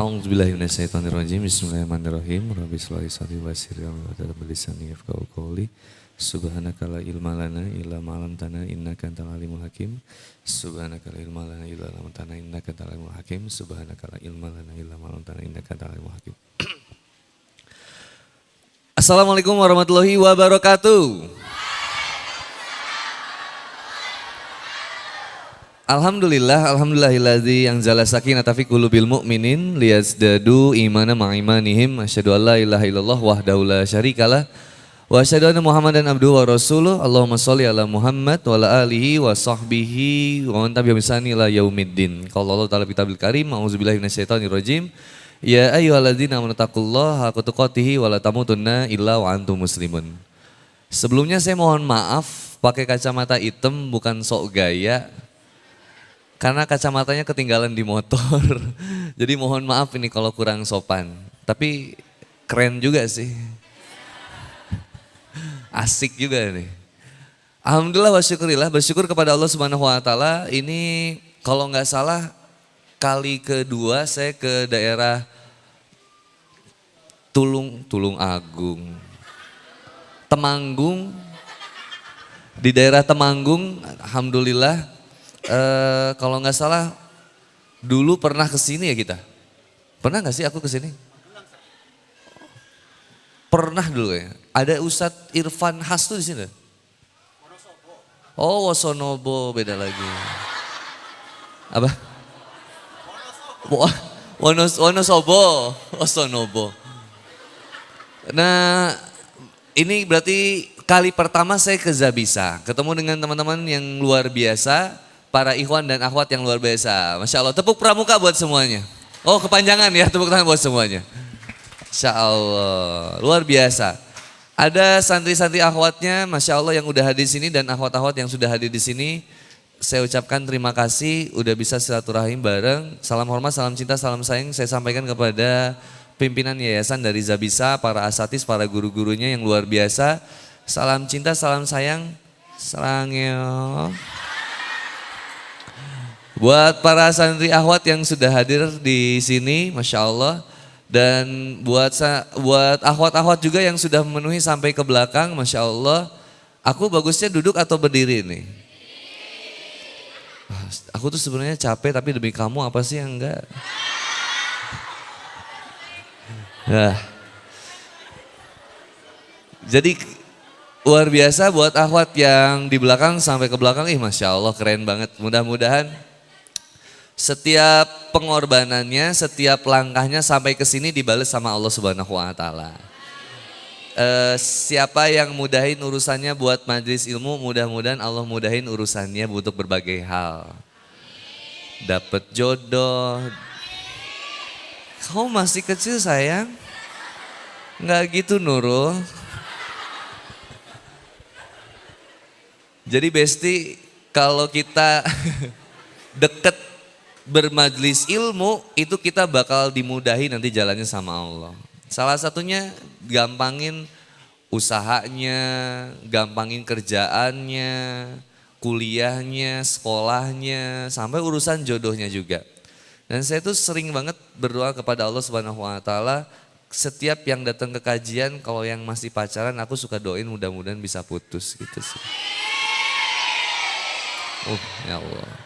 A'udzubillahi minasyaitonirrajim. Bismillahirrahmanirrahim. Rabbi shlih li sadri wa yassir li amri wahlul 'uqdatam min lisani yafqahu qawli. Subhanaka la ilma lana illa ma 'allamtana innaka antal alimul hakim. Subhanaka la ilma lana illa ma 'allamtana innaka antal alimul hakim. Subhanaka la ilma lana illa ma 'allamtana innaka antal alimul hakim. Assalamualaikum warahmatullahi wabarakatuh. Alhamdulillahilladzi anzala sakinata fi qulubil mu'minin liyazdadu imana ma'imanihim. Asyhadu an la ilaha illallah wahdahu la syarikalah wa asyhadu anna Muhammadan abduhu wa rasuluh. Allahumma sholli ala Muhammad wa ala alihi wa sahbihi wa man tabi'ahum bi ihsan ila yaumiddin. Qala Allah ta'ala fil karim, a'udzubillahi minasyaitonir rajim. Ya ayyuhalladzina amanu taqullaha haqqa tuqatih wa la tamutunna illa wa antum muslimun. Sebelumnya saya mohon maaf pakai kacamata hitam bukan sok gaya. Karena kacamatanya ketinggalan di motor. Jadi mohon maaf ini kalau kurang sopan. Tapi keren juga sih. Asik juga nih. Alhamdulillah wa syukurillah, bersyukur kepada Allah Subhanahu wa taala. Ini kalau nggak salah kali kedua saya ke daerah Tulung Agung. Temanggung. Di daerah Temanggung, alhamdulillah. Kalau nggak salah dulu pernah kesini ya kita. Pernah nggak sih aku kesini? Pernah dulu ya. Ada Ustadz Irfan Has tuh di sini. Oh, Wosonobo beda lagi. Apa? Wonosobo, Wosonobo. Nah, ini berarti kali pertama saya ke Zabisa, ketemu dengan teman-teman yang luar biasa. Para ikhwan dan akhwat yang luar biasa. Masya Allah, tepuk pramuka buat semuanya. Oh kepanjangan ya, tepuk tangan buat semuanya. Masya Allah, luar biasa. Ada santri-santri akhwatnya, Masya Allah yang udah hadir di sini dan akhwat-akhwat yang sudah hadir di sini. Saya ucapkan terima kasih udah bisa silaturahim bareng. Salam hormat, salam cinta, salam sayang saya sampaikan kepada pimpinan yayasan dari Zabisa, para asatis, para guru-gurunya yang luar biasa. Salam cinta, salam sayang, serangnya. Buat para santri akhwat yang sudah hadir di sini, Masya Allah. Dan buat akhwat-akhwat juga yang sudah memenuhi sampai ke belakang, Masya Allah. Aku bagusnya duduk atau berdiri nih? Aku tuh sebenarnya capek tapi demi kamu apa sih yang enggak? Nah. Jadi luar biasa buat akhwat yang di belakang sampai ke belakang, Masya Allah keren banget. Mudah-mudahan setiap pengorbanannya, setiap langkahnya sampai ke sini dibalas sama Allah Subhanahu wa taala. Siapa yang mudahin urusannya buat majelis ilmu, mudah-mudahan Allah mudahin urusannya untuk berbagai hal. Dapat jodoh. Kau masih kecil sayang? Enggak gitu Nurul. Jadi Besti, kalau kita deket bermajlis ilmu itu kita bakal dimudahi nanti jalannya sama Allah. Salah satunya gampangin usahanya, gampangin kerjaannya, kuliahnya, sekolahnya, sampai urusan jodohnya juga. Dan saya tuh sering banget berdoa kepada Allah Subhanahu wa taala, setiap yang datang ke kajian kalau yang masih pacaran aku suka doain mudah-mudahan bisa putus gitu sih. Ya Allah.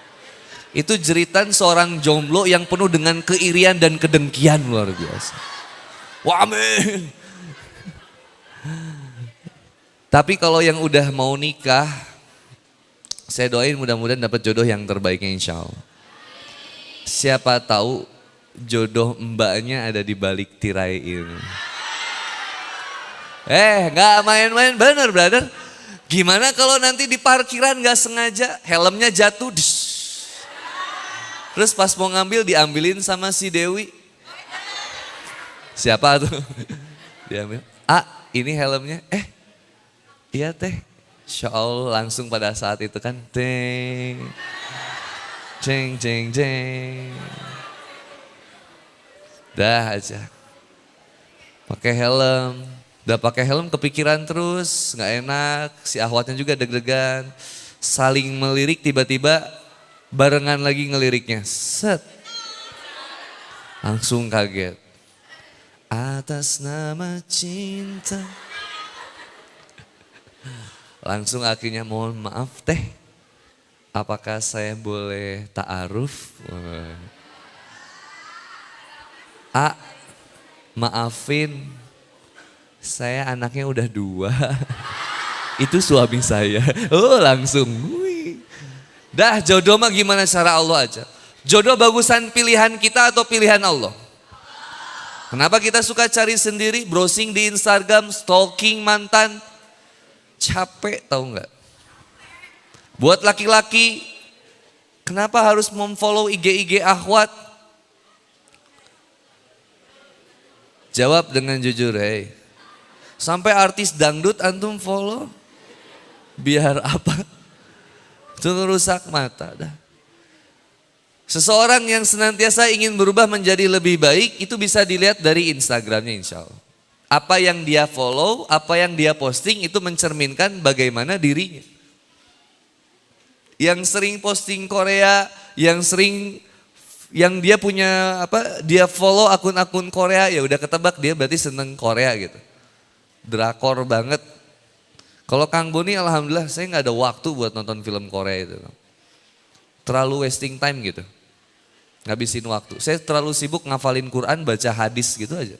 Itu jeritan seorang jomblo yang penuh dengan keirian dan kedengkian luar biasa. Wah amin. Tapi kalau yang udah mau nikah, saya doain mudah-mudahan dapat jodoh yang terbaiknya insya Allah. Siapa tahu jodoh mbaknya ada di balik tirai ini. Gak main-main bener brother. Gimana kalau nanti di parkiran gak sengaja helmnya jatuh. Terus pas mau ngambil diambilin sama si Dewi. Siapa tuh? Diambil. Ini helmnya. Iya teh. Insya Allah langsung pada saat itu kan. Ceng. Dah aja. Pakai helm. Udah pakai helm kepikiran terus. Gak enak. Si akhwatnya juga deg-degan. Saling melirik tiba-tiba. Barengan lagi ngeliriknya, set. Langsung kaget. Atas nama cinta. Langsung akhirnya mohon maaf teh. Apakah saya boleh ta'aruf? Maafin. Saya anaknya udah 2. Itu suami saya. Oh langsung. Wih. Dah jodoh mah gimana cara Allah aja. Jodoh bagusan pilihan kita atau pilihan Allah? Kenapa kita suka cari sendiri, browsing di Instagram, stalking mantan? Capek tahu nggak? Buat laki-laki, kenapa harus memfollow IG akhwat? Jawab dengan jujur, hey. Sampai artis dangdut antum follow? Biar apa? Itu rusak mata dah. Seseorang yang senantiasa ingin berubah menjadi lebih baik itu bisa dilihat dari Instagramnya insya Allah. Apa yang dia follow, apa yang dia posting itu mencerminkan bagaimana dirinya. Yang sering posting Korea, yang dia punya dia follow akun-akun Korea, ya udah ketebak dia berarti seneng Korea gitu. Drakor banget. Kalau Kang Boni alhamdulillah saya nggak ada waktu buat nonton film Korea itu. Terlalu wasting time gitu. Ngabisin waktu. Saya terlalu sibuk ngafalin Quran, baca hadis gitu aja.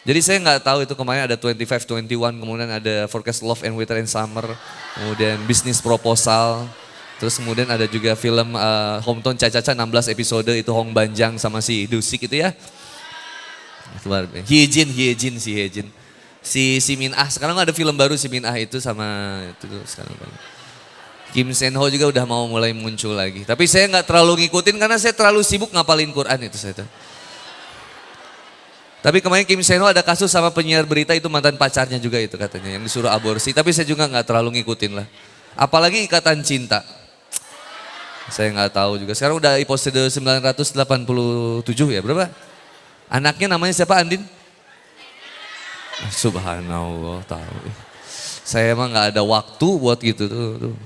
Jadi saya nggak tahu itu kemarin ada 25, 21, kemudian ada Forecast Love and Winter and Summer, kemudian Business Proposal, terus kemudian ada juga film Hometown Caca-Caca 16 episode itu Hong Banjang sama si Dusik itu ya. Hyejin. Si Min Ah, sekarang ada film baru si Min Ah itu sama itu sekarang. Kim Sen Ho juga udah mau mulai muncul lagi. Tapi saya nggak terlalu ngikutin karena saya terlalu sibuk ngapalin Quran itu saya. Tapi kemarin Kim Sen Ho ada kasus sama penyiar berita itu mantan pacarnya juga itu katanya yang disuruh aborsi. Tapi saya juga nggak terlalu ngikutin lah. Apalagi Ikatan Cinta. Saya nggak tahu juga. Sekarang udah episode 987 ya berapa? Anaknya namanya siapa Andin? Subhanallah tahu. Saya emang nggak ada waktu buat gitu tuh.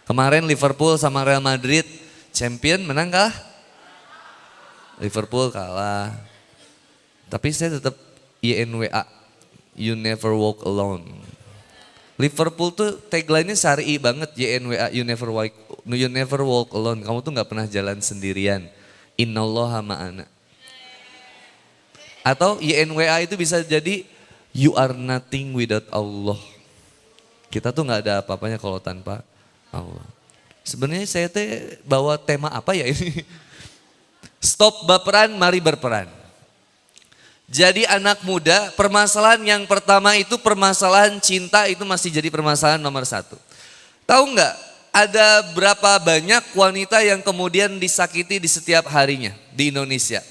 Kemarin Liverpool sama Real Madrid champion menang kah? Liverpool kalah. Tapi saya tetap YNWA, You Never Walk Alone. Liverpool tuh tagline-nya syar'i banget, YNWA, You Never Walk Alone. Kamu tuh nggak pernah jalan sendirian. Innallaha ma'ana. Atau YNWA itu bisa jadi You are nothing without Allah. Kita tuh nggak ada apa-apanya kalau tanpa Allah. Sebenarnya saya bawa tema apa ya ini? Stop baperan, mari berperan. Jadi anak muda, permasalahan yang pertama itu permasalahan cinta itu masih jadi permasalahan nomor 1. Tahu nggak? Ada berapa banyak wanita yang kemudian disakiti di setiap harinya di Indonesia?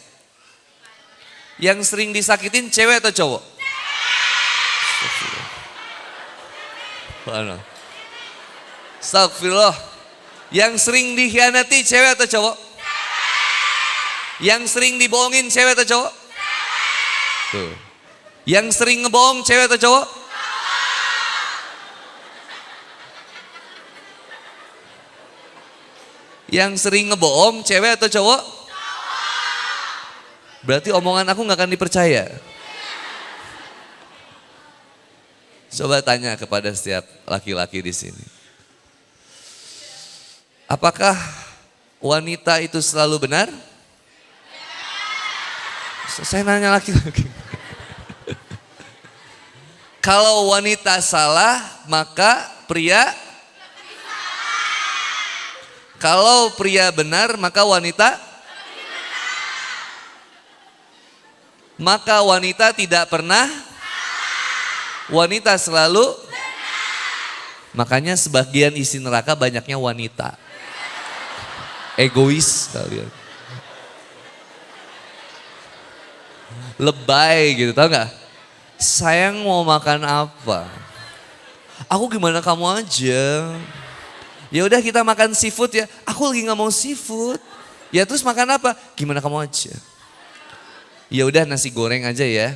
Yang sering disakitin cewek atau cowok? Astagfirullah. Yang sering dikhianati cewek atau cowok? Yang sering dibohongin cewek atau cowok? Tuh. Yang sering ngebohong cewek atau cowok? Yang sering ngebohong cewek atau cowok? Berarti omongan aku gak akan dipercaya. Coba tanya kepada setiap laki-laki di sini. Apakah wanita itu selalu benar? Saya nanya laki-laki. Kalau wanita salah, maka pria. Kalau pria benar, maka wanita. Maka wanita tidak pernah. Wanita selalu. Makanya sebagian isi neraka banyaknya wanita. Egois kalian. Lebay gitu, tahu nggak? Sayang mau makan apa? Aku gimana kamu aja. Ya udah kita makan seafood ya. Aku lagi nggak mau seafood. Ya terus makan apa? Gimana kamu aja. Ya udah nasi goreng aja ya.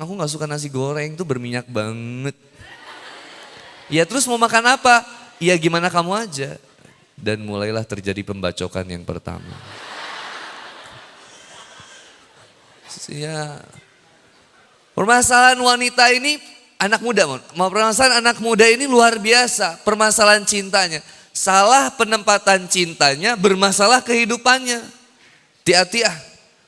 Aku nggak suka nasi goreng tuh berminyak banget. Ya terus mau makan apa? Ya gimana kamu aja. Dan mulailah terjadi pembacokan yang pertama. Ya. Permasalahan wanita ini, anak muda, permasalahan anak muda ini luar biasa. Permasalahan cintanya. Salah penempatan cintanya, bermasalah kehidupannya. Hati-hati ah.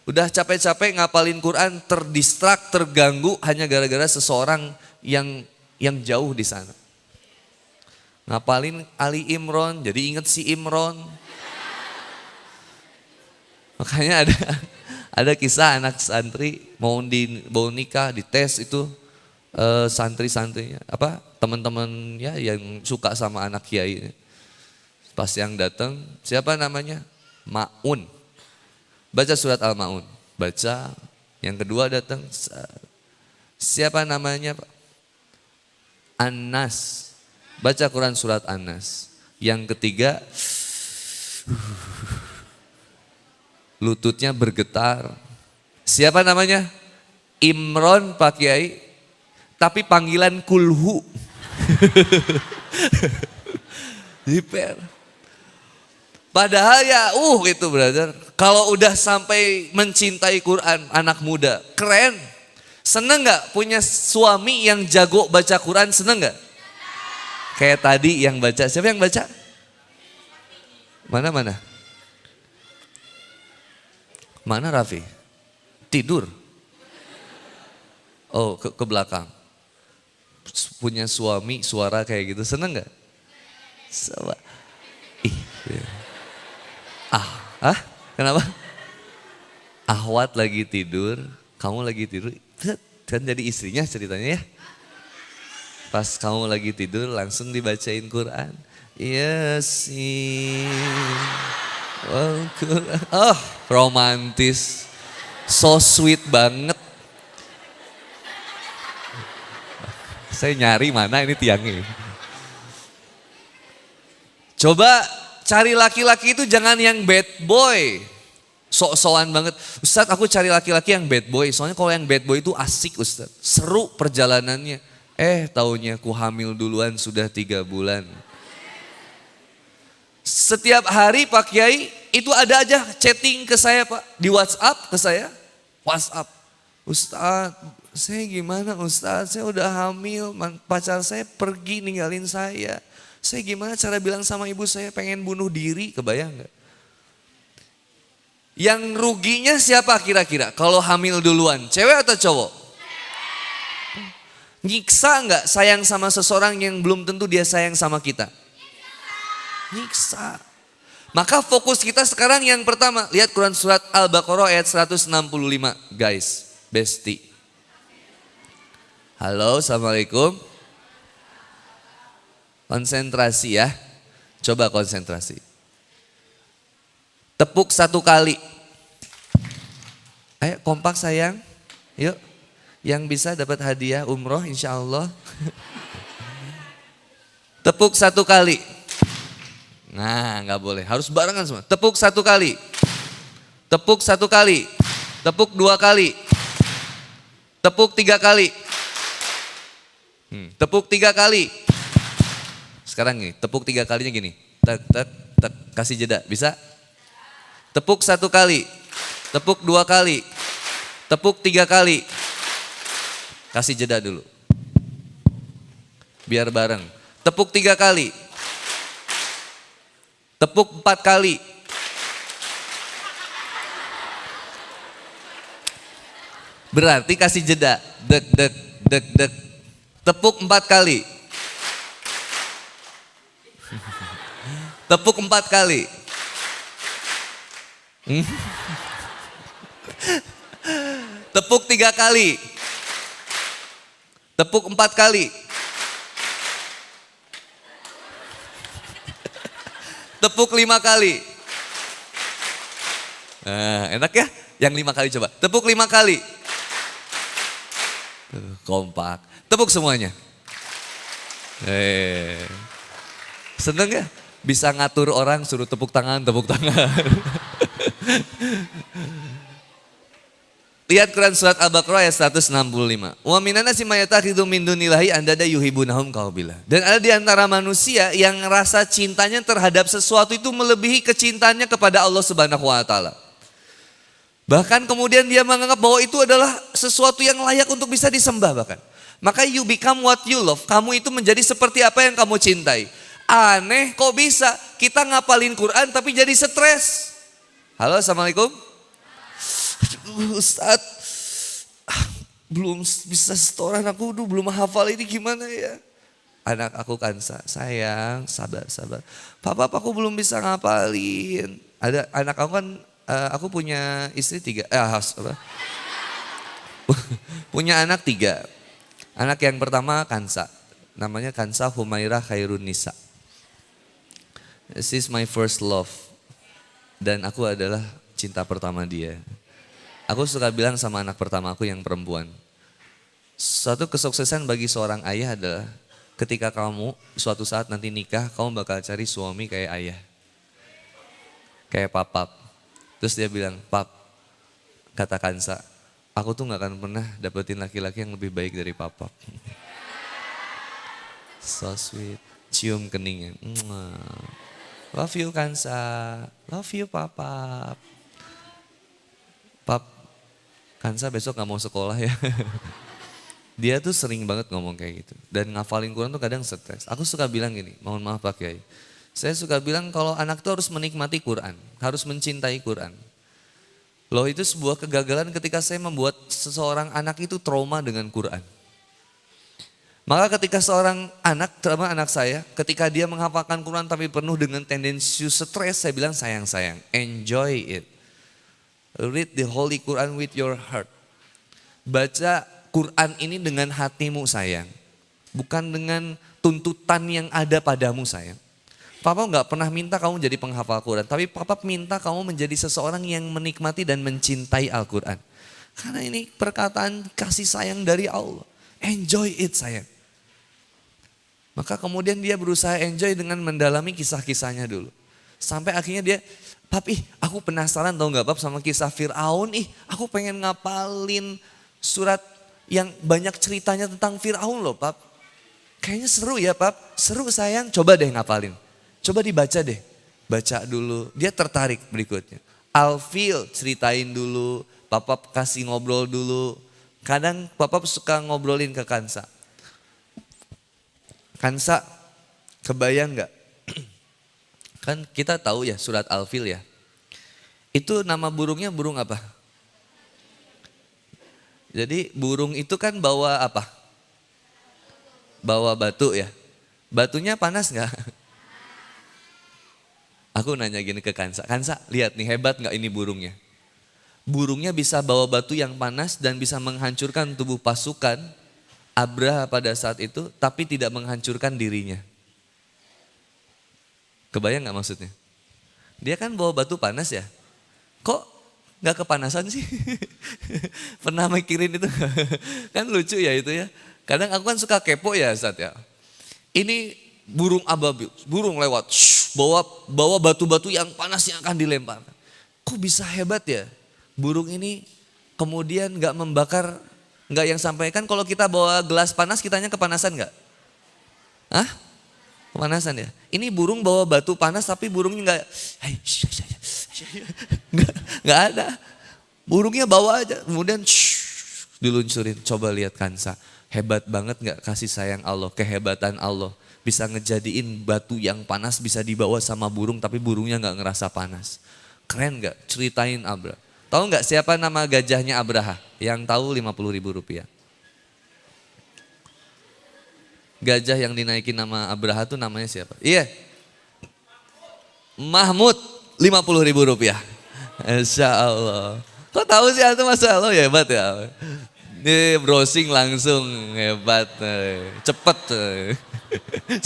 Udah capek-capek ngapalin Quran, terdistrak, terganggu hanya gara-gara seseorang yang jauh di sana. Ngapalin Ali Imron, jadi inget si Imron. Makanya ada kisah anak santri mau nikah, dites itu santri-santrinya, teman-teman ya yang suka sama anak kiai. Pas yang datang, siapa namanya? Ma'un. Baca surat Al-Ma'un. Baca. Yang kedua datang, siapa namanya? An-Nas. Baca Quran surat An-Nas. Yang ketiga, lututnya bergetar. Siapa namanya? Imron Pak Kiai. Tapi panggilan kulhu. Hiper. Padahal ya gitu brother. Kalau udah sampai mencintai Quran anak muda. Keren. Seneng gak punya suami yang jago baca Quran, seneng gak? Kayak tadi yang baca, siapa yang baca? Mana? Mana Raffi? Tidur? Oh ke belakang. Punya suami suara kayak gitu, seneng gak? Kenapa? Ahwat lagi tidur, kamu lagi tidur, kan jadi istrinya ceritanya ya. Pas kamu lagi tidur langsung dibacain Quran. Yasin. Romantis. So sweet banget. Saya nyari mana ini tiangnya. Coba cari laki-laki itu jangan yang bad boy. Sok-sokan banget. Ustadz aku cari laki-laki yang bad boy. Soalnya kalau yang bad boy itu asik Ustadz. Seru perjalanannya. Taunya ku hamil duluan sudah 3 bulan. Setiap hari Pak Kiai itu ada aja chatting ke saya Pak. Di WhatsApp ke saya. WhatsApp. Ustadz saya gimana Ustadz, saya udah hamil. Pacar saya pergi ninggalin saya. Saya gimana cara bilang sama ibu saya pengen bunuh diri, kebayang gak? Yang ruginya siapa kira-kira kalau hamil duluan, cewek atau cowok? Nyiksa gak sayang sama seseorang yang belum tentu dia sayang sama kita? Nyiksa. Maka fokus kita sekarang yang pertama, lihat Quran surat Al-Baqarah ayat 165 guys, Besti. Halo, Assalamualaikum. Konsentrasi ya, coba konsentrasi. Tepuk 1 kali. Ayo kompak sayang, yuk. Yang bisa dapat hadiah umroh insya Allah. Tepuk 1 kali. Nah gak boleh, harus barengan semua. Tepuk 1 kali. Tepuk 1 kali. Tepuk 2 kali. Tepuk 3 kali. Tepuk 3 kali. Sekarang nih, tepuk 3 kalinya gini. Tek, tek, tek, kasih jeda, bisa? Tepuk 1 kali. Tepuk 2 kali. Tepuk 3 kali. Kasih jeda dulu. Biar bareng. Tepuk 3 kali. Tepuk 4 kali. Berarti kasih jeda. Dek, dek, dek, dek. Tepuk 4 kali. Tepuk 4 kali. Tepuk 3 kali. Tepuk 4 kali. Tepuk 5 kali. Nah, enak ya? Yang 5 kali coba. Tepuk 5 kali. Kompak. Tepuk semuanya. Seneng ya? Bisa ngatur orang suruh tepuk tangan, tepuk tangan. Lihat Quran surat Al-Baqarah ayat 165. Wa minan nasi may yattakhidhu min dunillahi andada yuhibbunahum kaubillah. Dan ada di antara manusia yang rasa cintanya terhadap sesuatu itu melebihi kecintaannya kepada Allah Subhanahu wa taala. Bahkan kemudian dia menganggap bahwa itu adalah sesuatu yang layak untuk bisa disembah bahkan. Maka you become what you love. Kamu itu menjadi seperti apa yang kamu cintai. Aneh kok bisa kita ngapalin Quran tapi jadi stres. Halo, assalamualaikum. Aduh, Ustadz, belum bisa setoran aku belum hafal ini gimana ya. Anak aku Kansa, sayang sabar. Papa aku belum bisa ngapalin. Ada anak aku kan, aku punya istri 3, punya anak 3. Anak yang pertama Kansa, namanya Kansa Humairah Khairun Nisa. This is my first love. Dan aku adalah cinta pertama dia. Aku suka bilang sama anak pertama aku yang perempuan. Suatu kesuksesan bagi seorang ayah adalah ketika kamu suatu saat nanti nikah, kamu bakal cari suami kayak ayah. Kayak papap. Terus dia bilang, Pap, kata Kansa, aku tuh gak akan pernah dapetin laki-laki yang lebih baik dari papap. So sweet. Cium keningnya. Love you Kansa. Love you papap. Pap, Kansa besok gak mau sekolah ya. Dia tuh sering banget ngomong kayak gitu. Dan ngafalin Quran tuh kadang stres. Aku suka bilang gini, mohon maaf Pak Kiai. Saya suka bilang kalau anak tuh harus menikmati Quran. Harus mencintai Quran. Loh itu sebuah kegagalan ketika saya membuat seseorang anak itu trauma dengan Quran. Maka ketika seorang anak, terutama anak saya, ketika dia menghafalkan Quran tapi penuh dengan tendensius stres, saya bilang sayang, enjoy it. Read the Holy Quran with your heart. Baca Quran ini dengan hatimu sayang. Bukan dengan tuntutan yang ada padamu sayang. Papa gak pernah minta kamu jadi penghafal Quran. Tapi Papa minta kamu menjadi seseorang yang menikmati dan mencintai Al-Quran. Karena ini perkataan kasih sayang dari Allah. Enjoy it sayang. Maka kemudian dia berusaha enjoy dengan mendalami kisah-kisahnya dulu. Sampai akhirnya dia, Pap aku penasaran tau gak Pap sama kisah Fir'aun. Aku pengen ngapalin surat yang banyak ceritanya tentang Fir'aun loh Pap. Kayaknya seru ya Pap. Seru sayang, coba deh ngapalin. Coba dibaca deh, baca dulu. Dia tertarik berikutnya. Alfil ceritain dulu, Papa kasih ngobrol dulu. Kadang Papa suka ngobrolin ke Kansa. Kansa, kebayang gak? Kan kita tahu ya surat Alfil ya. Itu nama burungnya burung apa? Jadi burung itu kan bawa apa? Bawa batu ya. Batunya panas gak? Aku nanya gini ke Kansa, Kansa lihat nih hebat gak ini burungnya? Burungnya bisa bawa batu yang panas dan bisa menghancurkan tubuh pasukan Abraha pada saat itu, tapi tidak menghancurkan dirinya. Kebayang gak maksudnya? Dia kan bawa batu panas ya, kok gak kepanasan sih? Pernah mikirin itu? Kan lucu ya itu ya. Kadang aku kan suka kepo ya Ustaz ya. Ini burung ababil, burung lewat, bawa batu-batu yang panas yang akan dilempar. Kok bisa hebat ya? Burung ini kemudian gak membakar, gak yang sampaikan kalau kita bawa gelas panas kitanya kepanasan gak? Hah? Kepanasan ya? Ini burung bawa batu panas tapi burungnya gak ada. Burungnya bawa aja, kemudian diluncurin. Coba lihat Kansa, hebat banget gak kasih sayang Allah, kehebatan Allah. Bisa ngejadiin batu yang panas bisa dibawa sama burung tapi burungnya gak ngerasa panas. Keren gak? Ceritain Abraha. Tahu gak siapa nama gajahnya Abraha? Yang tahu 50.000 rupiah. Gajah yang dinaikin nama Abraha tuh namanya siapa? Iya. Mahmud, 50.000 rupiah. Insya Allah. Kok tahu sih itu Masya Allah ya hebat ya. Ini browsing langsung hebat. Cepet.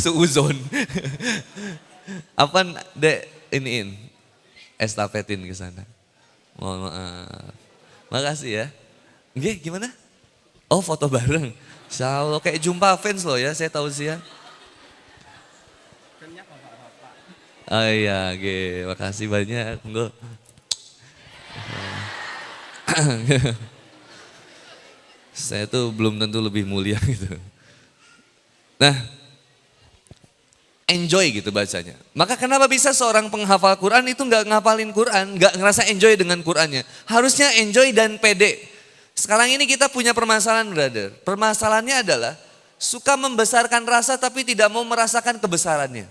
Suuzon. Apa dek iniin estafetin ke sana. Mohon maaf. Makasih ya. Oke, gimana? Oh, foto bareng. Insya Allah kayak jumpa fans loh ya, saya tahu sih ya. Oh iya, oke. Makasih banyak. Enggak. Saya tuh belum tentu lebih mulia gitu. Nah, enjoy gitu bacanya. Maka kenapa bisa seorang penghafal Quran itu nggak ngapalin Quran, nggak ngerasa enjoy dengan Qurannya. Harusnya enjoy dan pede. Sekarang ini kita punya permasalahan brother. Permasalahannya adalah suka membesarkan rasa tapi tidak mau merasakan kebesarannya.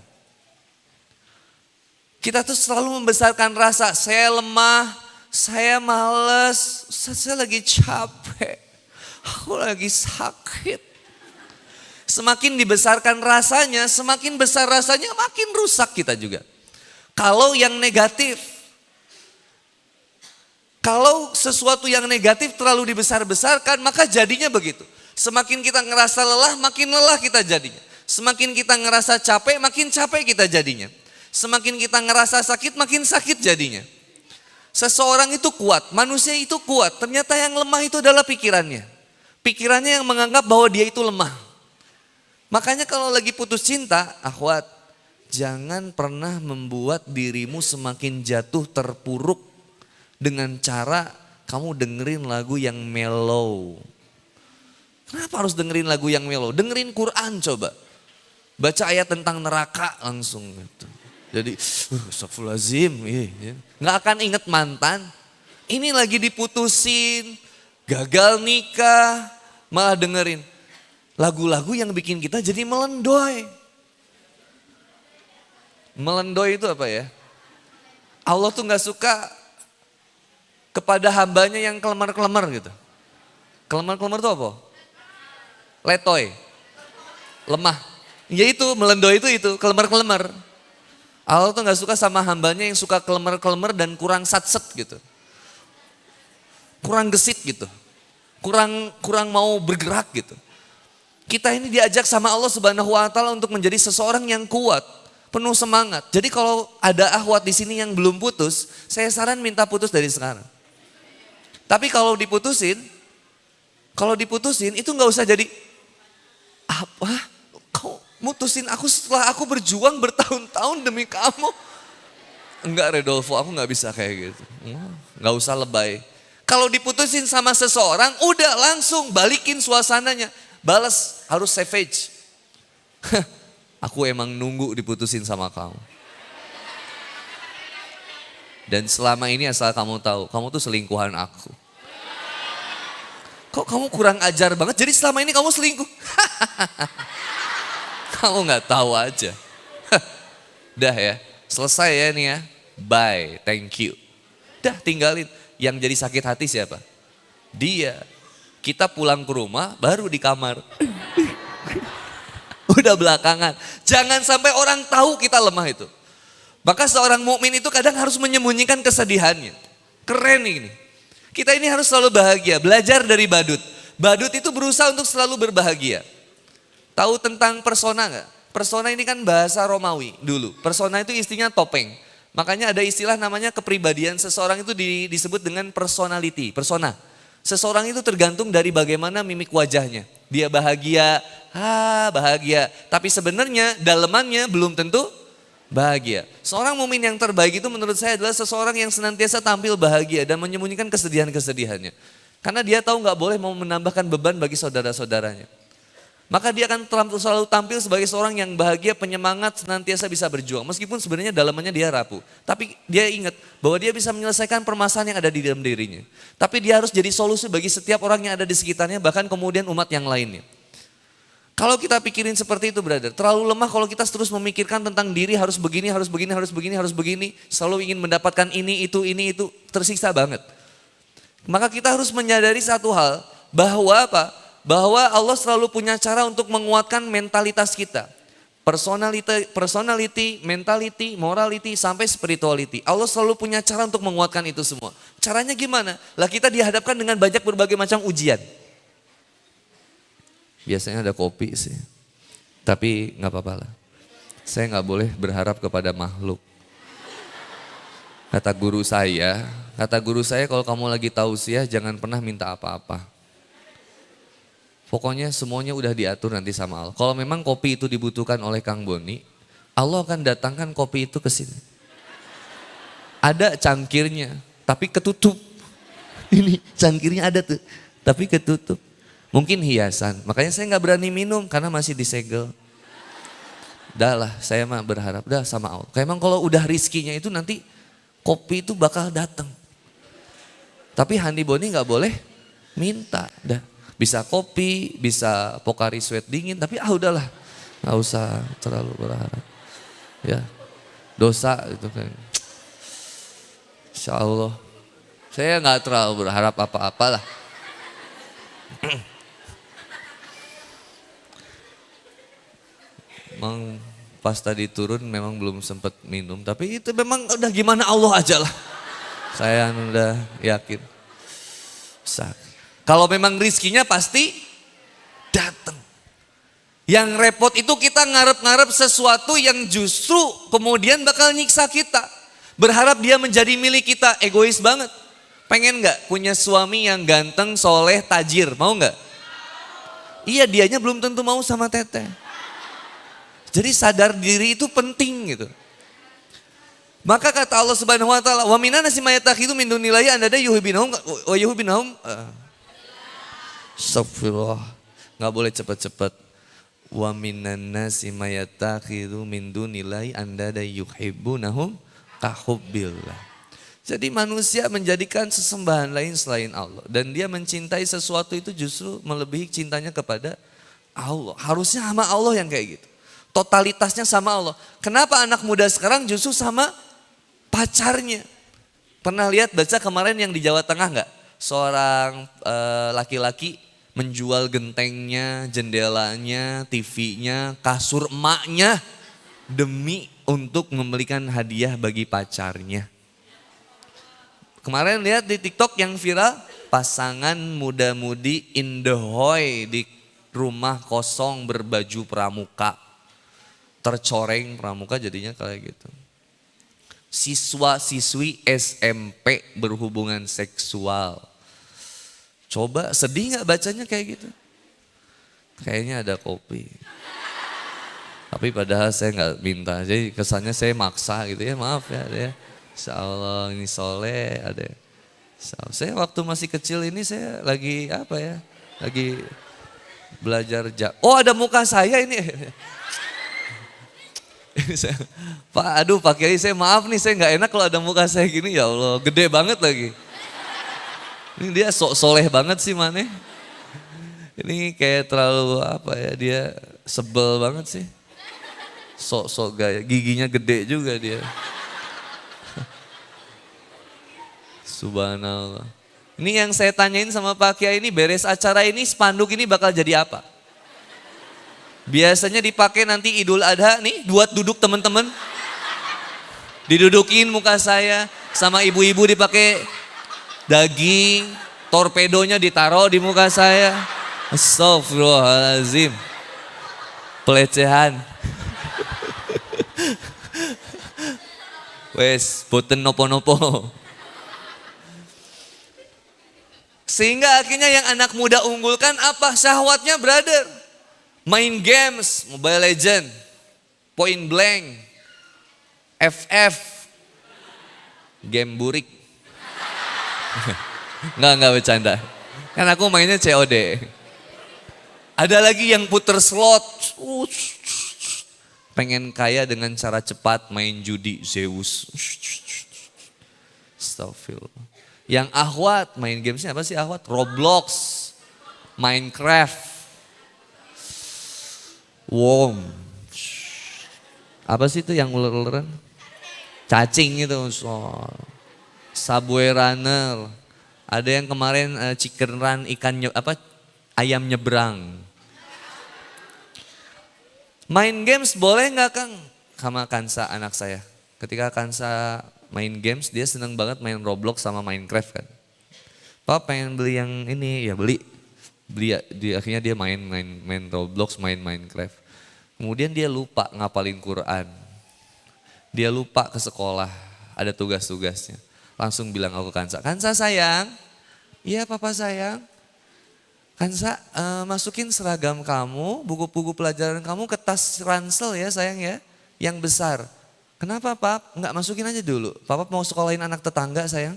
Kita tuh selalu membesarkan rasa, saya lemah, saya males, saya lagi capek, aku lagi sakit. Semakin dibesarkan rasanya, semakin besar rasanya makin rusak kita juga. Kalau yang negatif, kalau sesuatu yang negatif terlalu dibesar-besarkan maka jadinya begitu. Semakin kita ngerasa lelah, makin lelah kita jadinya. Semakin kita ngerasa capek, makin capek kita jadinya. Semakin kita ngerasa sakit, makin sakit jadinya. Seseorang itu kuat, manusia itu kuat. Ternyata yang lemah itu adalah pikirannya. Pikirannya yang menganggap bahwa dia itu lemah. Makanya kalau lagi putus cinta, akhwat, jangan pernah membuat dirimu semakin jatuh terpuruk dengan cara kamu dengerin lagu yang mellow. Kenapa harus dengerin lagu yang mellow? Dengerin Quran coba. Baca ayat tentang neraka langsung gitu. Jadi, astagfirullahaladzim, nggak akan inget mantan. Ini lagi diputusin, gagal nikah, malah dengerin lagu-lagu yang bikin kita jadi melendoy. Melendoy itu apa ya? Allah tuh nggak suka kepada hambanya yang kelemar-kelemar gitu. Kelemar-kelemar itu apa? Letoy, lemah. Ya itu, melendoy itu kelemar-kelemar. Allah tuh gak suka sama hambanya yang suka kelemar-kelemar dan kurang satset gitu. Kurang gesit gitu. Kurang mau bergerak gitu. Kita ini diajak sama Allah Subhanahu wa taala untuk menjadi seseorang yang kuat, penuh semangat. Jadi kalau ada akhwat di sini yang belum putus, saya saran minta putus dari sekarang. Tapi kalau diputusin itu gak usah jadi apa? Kau mutusin aku setelah aku berjuang bertahun-tahun demi kamu. Enggak Redolfo, aku gak bisa kayak gitu. Gak usah lebay. Kalau diputusin sama seseorang, udah langsung balikin suasananya. Balas, harus savage. Aku emang nunggu diputusin sama kamu. Dan selama ini asal kamu tahu, kamu tuh selingkuhan aku. Kok kamu kurang ajar banget, jadi selama ini kamu selingkuh. Kamu gak tahu aja. Dah ya, selesai ya nih ya. Bye, thank you. Dah tinggalin. Yang jadi sakit hati siapa? Dia. Kita pulang ke rumah, baru di kamar. Udah belakangan. Jangan sampai orang tahu kita lemah itu. Maka seorang mukmin itu kadang harus menyembunyikan kesedihannya. Keren ini. Kita ini harus selalu bahagia. Belajar dari badut. Badut itu berusaha untuk selalu berbahagia. Tahu tentang persona nggak? Persona ini kan bahasa Romawi dulu. Persona itu istinya topeng. Makanya ada istilah namanya kepribadian seseorang itu disebut dengan personality, persona. Seseorang itu tergantung dari bagaimana mimik wajahnya. Dia bahagia, bahagia. Tapi sebenarnya dalemannya belum tentu bahagia. Seorang mukmin yang terbaik itu menurut saya adalah seseorang yang senantiasa tampil bahagia dan menyembunyikan kesedihan-kesedihannya. Karena dia tahu nggak boleh mau menambahkan beban bagi saudara-saudaranya. Maka dia akan selalu tampil sebagai seorang yang bahagia, penyemangat, senantiasa bisa berjuang. Meskipun sebenarnya dalamannya dia rapuh. Tapi dia ingat bahwa dia bisa menyelesaikan permasalahan yang ada di dalam dirinya. Tapi dia harus jadi solusi bagi setiap orang yang ada di sekitarnya, bahkan kemudian umat yang lainnya. Kalau kita pikirin seperti itu brother, terlalu lemah kalau kita terus memikirkan tentang diri harus begini, harus begini, harus begini, harus begini. Selalu ingin mendapatkan ini, itu, tersiksa banget. Maka kita harus menyadari satu hal, bahwa apa? Bahwa Allah selalu punya cara untuk menguatkan mentalitas kita. Personality, mentality, morality, sampai spirituality. Allah selalu punya cara untuk menguatkan itu semua. Caranya gimana? Lah kita dihadapkan dengan banyak berbagai macam ujian. Biasanya ada kopi sih. Tapi gak apa-apa lah. Saya gak boleh berharap kepada makhluk. Kata guru saya kalau kamu lagi tausiah jangan pernah minta apa-apa. Pokoknya semuanya udah diatur nanti sama Allah. Kalau memang kopi itu dibutuhkan oleh Kang Boni, Allah akan datangkan kopi itu ke sini. Ada cangkirnya, tapi ketutup. Ini cangkirnya ada tuh, tapi ketutup. Mungkin hiasan, makanya saya nggak berani minum karena masih disegel. Dah lah, saya mah berharap dah sama Allah. Kayak emang kalau udah rizkinya itu nanti kopi itu bakal datang. Tapi Honey Bonnie nggak boleh minta, dah. Bisa kopi, bisa Pocari Sweat dingin, tapi udahlah, nggak usah terlalu berharap. Ya, dosa itu kan. Insya Allah, saya nggak terlalu berharap apa-apalah. Memang pas tadi turun memang belum sempat minum, tapi itu memang udah gimana Allah aja lah. Saya udah yakin. Bisa. Kalau memang rizkinya pasti datang. Yang repot itu kita ngarep-ngarep sesuatu yang justru kemudian bakal nyiksa kita. Berharap dia menjadi milik kita, egois banget. Pengen gak punya suami yang ganteng, soleh, tajir, mau gak? Iya, dianya belum tentu mau sama teteh. Jadi sadar diri itu penting gitu. Maka kata Allah Subhanahu wa taala, "Wa minan nasi mayatakhidu min dunillahi andada yuhibbunahum wa yuhibbunahum." Astagfirullah. Enggak boleh cepat-cepat. Wa minan nasi mayatakhidu min dunillahi andada yuhibbunahum ka hubbillah. Jadi manusia menjadikan sesembahan lain selain Allah dan dia mencintai sesuatu itu justru melebihi cintanya kepada Allah. Harusnya sama Allah yang kayak gitu. Totalitasnya sama Allah. Kenapa anak muda sekarang justru sama pacarnya? Pernah lihat baca kemarin yang di Jawa Tengah enggak? Seorang laki-laki menjual gentengnya, jendelanya, TV-nya, kasur emaknya demi untuk membelikan hadiah bagi pacarnya. Kemarin lihat di TikTok yang viral, pasangan muda-mudi in the hoy di rumah kosong berbaju pramuka. Tercoreng pramuka jadinya kayak gitu. Siswa-siswi SMP berhubungan seksual. Coba sedih gak bacanya kayak gitu? Kayaknya ada kopi. Tapi padahal saya gak minta, jadi kesannya saya maksa gitu ya, maaf ya. Insya Allah ini soleh ada. Saya waktu masih kecil ini saya lagi apa ya? Lagi belajar oh ada muka saya ini. Pak, aduh Pak Kiai saya maaf nih, saya nggak enak kalau ada muka saya gini, ya Allah gede banget lagi. Ini dia sok soleh banget sih Mane. Ini kayak terlalu apa ya, dia sebel banget sih. Sok-sok gaya, giginya gede juga dia. Subhanallah. Ini yang saya tanyain sama Pak Kiai ini, beres acara ini spanduk ini bakal jadi apa? Biasanya dipakai nanti Idul Adha nih buat duduk teman-teman. Didudukin muka saya sama ibu-ibu dipakai daging, torpedonya ditaruh di muka saya. Astagfirullahaladzim. Pelecehan. Wes, boten nopo-nopo. Sehingga akhirnya yang anak muda unggulkan apa? Syahwatnya brother. Main games, Mobile Legend, Point Blank, FF, game burik. Enggak bercanda. Kan aku mainnya COD. Ada lagi yang puter slot. Pengen kaya dengan cara cepat main judi Zeus. Astagfirullah. Yang ahwat main gamesnya apa sih ahwat? Roblox, Minecraft. Worm. Apa sih itu yang ular-ularan? Cacing itu. Subway runner. Ada yang kemarin chicken run, ayam nyebrang. Main games boleh nggak Kang? Sama Kansa anak saya. Ketika Kansa main games dia seneng banget main Roblox sama Minecraft kan. Papa pengen beli yang ini, ya beli akhirnya dia main Roblox, main Minecraft. Kemudian dia lupa ngapalin Quran. Dia lupa ke sekolah, ada tugas-tugasnya. Langsung bilang aku Kansa, "Kansa sayang." "Iya Papa sayang." "Kansa masukin seragam kamu, buku-buku pelajaran kamu ke tas ransel ya sayang ya, yang besar." "Kenapa Pap? Enggak masukin aja dulu. Papa mau sekolahin anak tetangga sayang."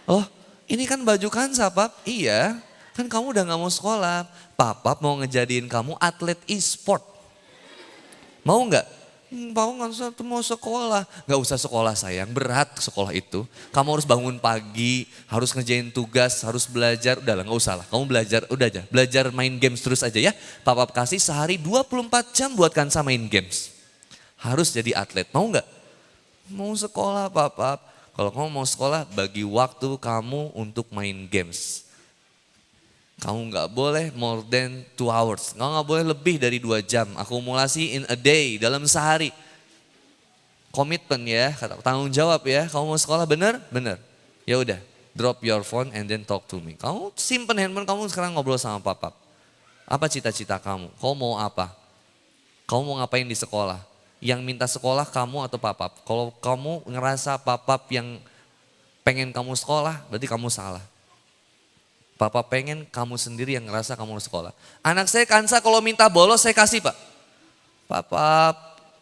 "Oh ini kan baju Kansa Pap." "Iya. Kan kamu udah gak mau sekolah, Papa mau ngejadiin kamu atlet e-sport." Mau nggak? Papa nggak mau sekolah. Nggak usah sekolah sayang, berat sekolah itu. Kamu harus bangun pagi, harus ngerjain tugas, harus belajar. Udah lah nggak usah lah, kamu belajar, udah aja. Belajar main games terus aja ya. Papa kasih sehari 24 jam buat Kansa main games. Harus jadi atlet, mau nggak? Mau sekolah papa. Kalau kamu mau sekolah, bagi waktu kamu untuk main games. Kamu nggak boleh more than 2 hours. Kamu nggak boleh lebih dari 2 jam. Akumulasi in a day, dalam sehari. Komitmen ya, tanggung jawab ya. Kamu mau sekolah bener? Bener. Ya udah, drop your phone and then talk to me. Kamu simpen handphone kamu sekarang ngobrol sama papa. Apa cita-cita kamu? Kamu mau apa? Kamu mau ngapain di sekolah? Yang minta sekolah kamu atau papa? Kalau kamu ngerasa papa yang pengen kamu sekolah, berarti kamu salah. Papa pengen kamu sendiri yang ngerasa kamu harus sekolah. Anak saya Kansa kalau minta bolos saya kasih pak. Papa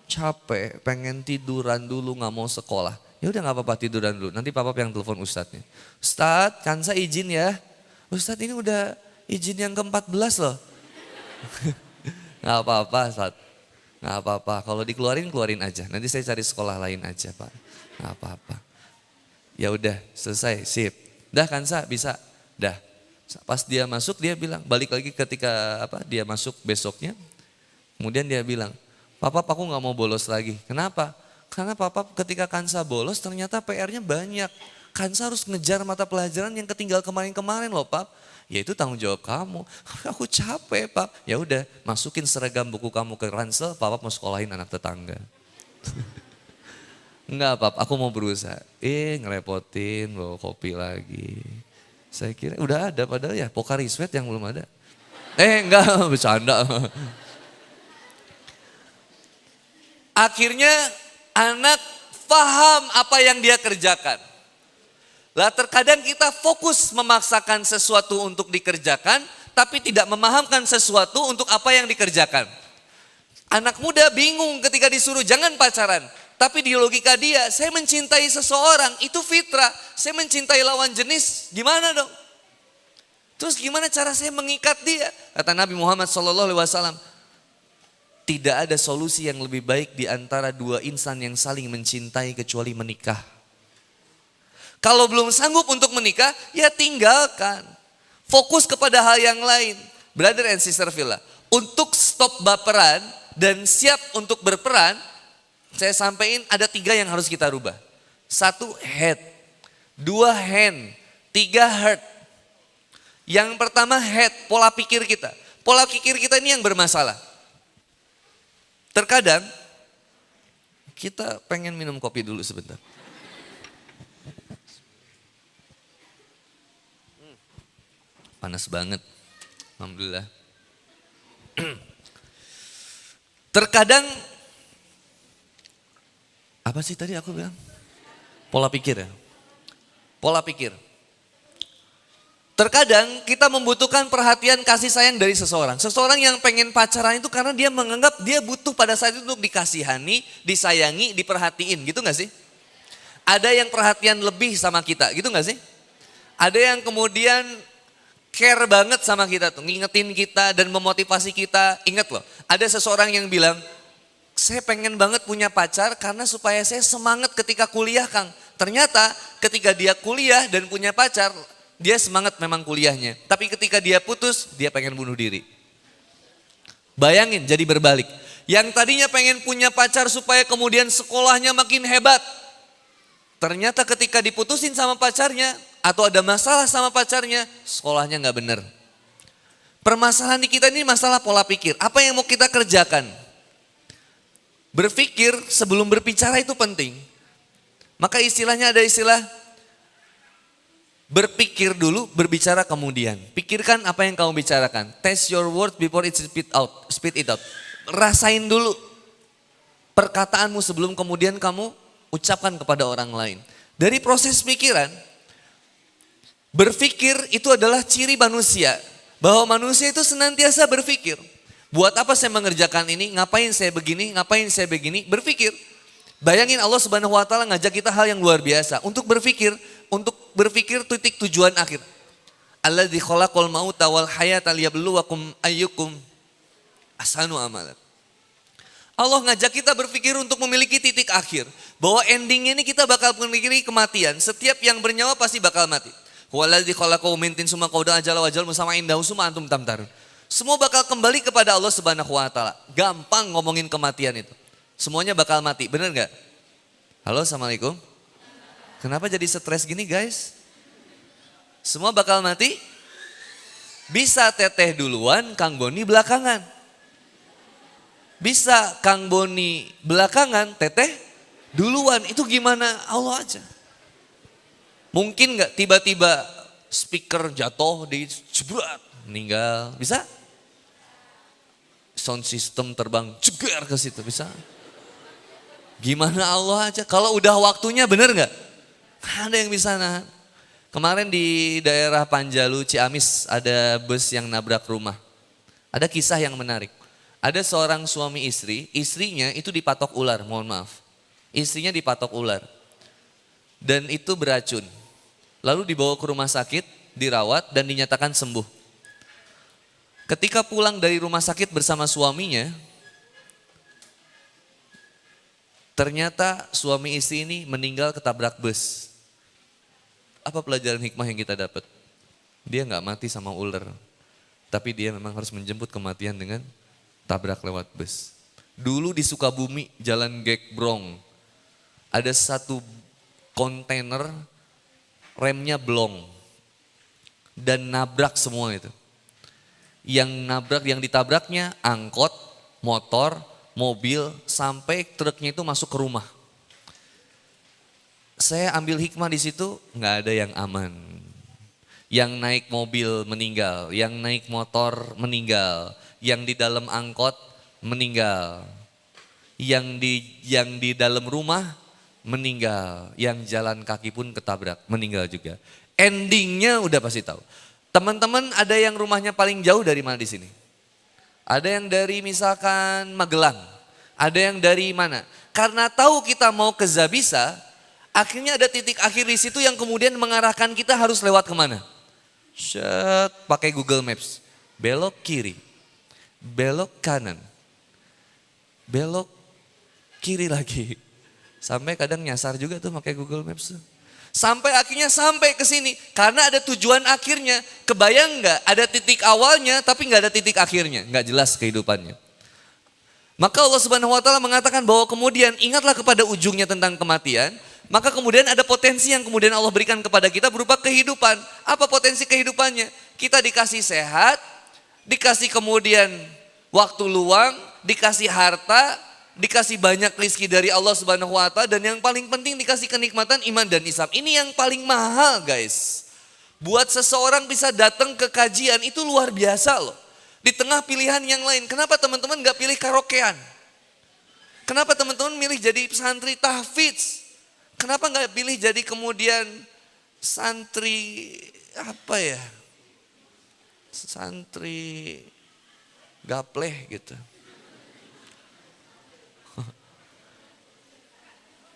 capek, pengen tiduran dulu gak mau sekolah. Ya udah gak apa-apa tiduran dulu, nanti papa yang telepon ustadznya. Ustadz Kansa izin ya. Ustadz ini udah izin yang ke-14 loh. Gak apa-apa Ustadz, gak apa-apa. Kalau dikeluarin, keluarin aja. Nanti saya cari sekolah lain aja pak. Gak apa-apa. Ya udah selesai, sip. Dah Kansa bisa, dah. Pas dia masuk dia bilang, balik lagi ketika dia masuk besoknya. Kemudian dia bilang, papa aku gak mau bolos lagi. Kenapa? Karena papa ketika Kansa bolos ternyata PR-nya banyak. Kansa harus ngejar mata pelajaran yang ketinggal kemarin-kemarin loh pap. Ya itu tanggung jawab kamu. Aku capek pap. Ya udah masukin seragam buku kamu ke ransel, papa mau sekolahin anak tetangga. Enggak pap, aku mau berusaha. Ngerepotin bawa kopi lagi. Saya kira udah ada padahal ya Pocari Sweat yang belum ada. Enggak, bercanda. Akhirnya anak paham apa yang dia kerjakan. Lah terkadang kita fokus memaksakan sesuatu untuk dikerjakan, tapi tidak memahamkan sesuatu untuk apa yang dikerjakan. Anak muda bingung ketika disuruh jangan pacaran. Tapi di logika dia, saya mencintai seseorang, itu fitrah. Saya mencintai lawan jenis, gimana dong? Terus gimana cara saya mengikat dia? Kata Nabi Muhammad SAW, tidak ada solusi yang lebih baik di antara dua insan yang saling mencintai kecuali menikah. Kalau belum sanggup untuk menikah, ya tinggalkan. Fokus kepada hal yang lain. Brother and sister Villa, untuk stop baperan dan siap untuk berperan, saya sampaikan ada 3 yang harus kita rubah. 1 head, 2 hand, 3 heart. Yang pertama head, pola pikir kita. Pola pikir kita ini yang bermasalah. Terkadang kita pengen minum kopi dulu sebentar. Panas banget, alhamdulillah. Terkadang apa sih tadi aku bilang? Pola pikir ya. Pola pikir. Terkadang kita membutuhkan perhatian kasih sayang dari seseorang. Seseorang yang pengen pacaran itu karena dia menganggap dia butuh pada saat itu untuk dikasihani, disayangi, diperhatiin gitu gak sih? Ada yang perhatian lebih sama kita gitu gak sih? Ada yang kemudian care banget sama kita tuh, ngingetin kita dan memotivasi kita. Ingat loh, ada seseorang yang bilang, saya pengen banget punya pacar karena supaya saya semangat ketika kuliah Kang. Ternyata ketika dia kuliah dan punya pacar, dia semangat memang kuliahnya. Tapi ketika dia putus, dia pengen bunuh diri. Bayangin jadi berbalik. Yang tadinya pengen punya pacar supaya kemudian sekolahnya makin hebat. Ternyata ketika diputusin sama pacarnya atau ada masalah sama pacarnya, sekolahnya gak bener. Permasalahan di kita ini masalah pola pikir. Apa yang mau kita kerjakan? Berpikir sebelum berbicara itu penting. Maka istilahnya ada istilah berpikir dulu, berbicara kemudian. Pikirkan apa yang kamu bicarakan. Test your word before it spit it out. Rasain dulu perkataanmu sebelum kemudian kamu ucapkan kepada orang lain. Dari proses pikiran, berpikir itu adalah ciri manusia. Bahwa manusia itu senantiasa berpikir. Buat apa saya mengerjakan ini, ngapain saya begini, ngapain saya begini, berpikir. Bayangin Allah Subhanahu wa taala ngajak kita hal yang luar biasa. Untuk berpikir titik tujuan akhir. Alladzi khalaqal mauta wal hayata liyabluwakum ayyukum ahsanu amalan. Allah ngajak kita berpikir untuk memiliki titik akhir. Bahwa endingnya ini kita bakal memiliki kematian. Setiap yang bernyawa pasti bakal mati. Waladzi khalaqakum min tin summa qada ajala wajal musama indahu summa antum tamtarun. Semua bakal kembali kepada Allah Subhanahu wa taala. Gampang ngomongin kematian itu. Semuanya bakal mati, benar nggak? Halo, assalamualaikum. Kenapa jadi stres gini guys? Semua bakal mati? Bisa teteh duluan, Kang Boni belakangan. Bisa Kang Boni belakangan, teteh duluan. Itu gimana? Allah aja. Mungkin nggak tiba-tiba speaker jatuh di jebret, meninggal, bisa? Sound system terbang jeger ke situ, bisa? Gimana Allah aja? Kalau udah waktunya bener nggak? Ada yang bisa nahan. Kemarin di daerah Panjalu, Ciamis ada bus yang nabrak rumah. Ada kisah yang menarik. Ada seorang suami istri, istrinya itu dipatok ular, mohon maaf. Istrinya dipatok ular. Dan itu beracun. Lalu dibawa ke rumah sakit, dirawat dan dinyatakan sembuh. Ketika pulang dari rumah sakit bersama suaminya, ternyata suami istri ini meninggal ketabrak bus. Apa pelajaran hikmah yang kita dapat? Dia nggak mati sama ular, tapi dia memang harus menjemput kematian dengan tabrak lewat bus. Dulu di Sukabumi, Jalan Gekbrong, ada satu kontainer remnya blong dan nabrak semua itu. Yang ditabraknya angkot, motor, mobil, sampai truknya itu masuk ke rumah. Saya ambil hikmah di situ, nggak ada yang aman. Yang naik mobil meninggal, yang naik motor meninggal, yang di dalam angkot meninggal, yang di dalam rumah meninggal, yang jalan kaki pun ketabrak meninggal juga. Endingnya udah pasti tahu. Teman-teman ada yang rumahnya paling jauh dari mana di sini? Ada yang dari misalkan Magelang, ada yang dari mana? Karena tahu kita mau ke Zabisa, akhirnya ada titik akhir di situ yang kemudian mengarahkan kita harus lewat kemana? Pakai Google Maps, belok kiri, belok kanan, belok kiri lagi. Sampai kadang nyasar juga tuh pakai Google Maps tuh. Sampai akhirnya sampai ke sini karena ada tujuan akhirnya. Kebayang nggak? Ada titik awalnya tapi nggak ada titik akhirnya, nggak jelas kehidupannya. Maka Allah Subhanahu Wa Taala mengatakan bahwa kemudian ingatlah kepada ujungnya tentang kematian. Maka kemudian ada potensi yang kemudian Allah berikan kepada kita berupa kehidupan. Apa potensi kehidupannya? Kita dikasih sehat, dikasih kemudian waktu luang, dikasih harta, dikasih banyak rezeki dari Allah Subhanahu wa taala, dan yang paling penting dikasih kenikmatan iman dan Islam. Ini yang paling mahal, guys. Buat seseorang bisa datang ke kajian itu luar biasa loh. Di tengah pilihan yang lain. Kenapa teman-teman gak pilih karaokean? Kenapa teman-teman milih jadi santri tahfidz? Kenapa gak pilih jadi kemudian santri apa ya? Santri gapleh gitu.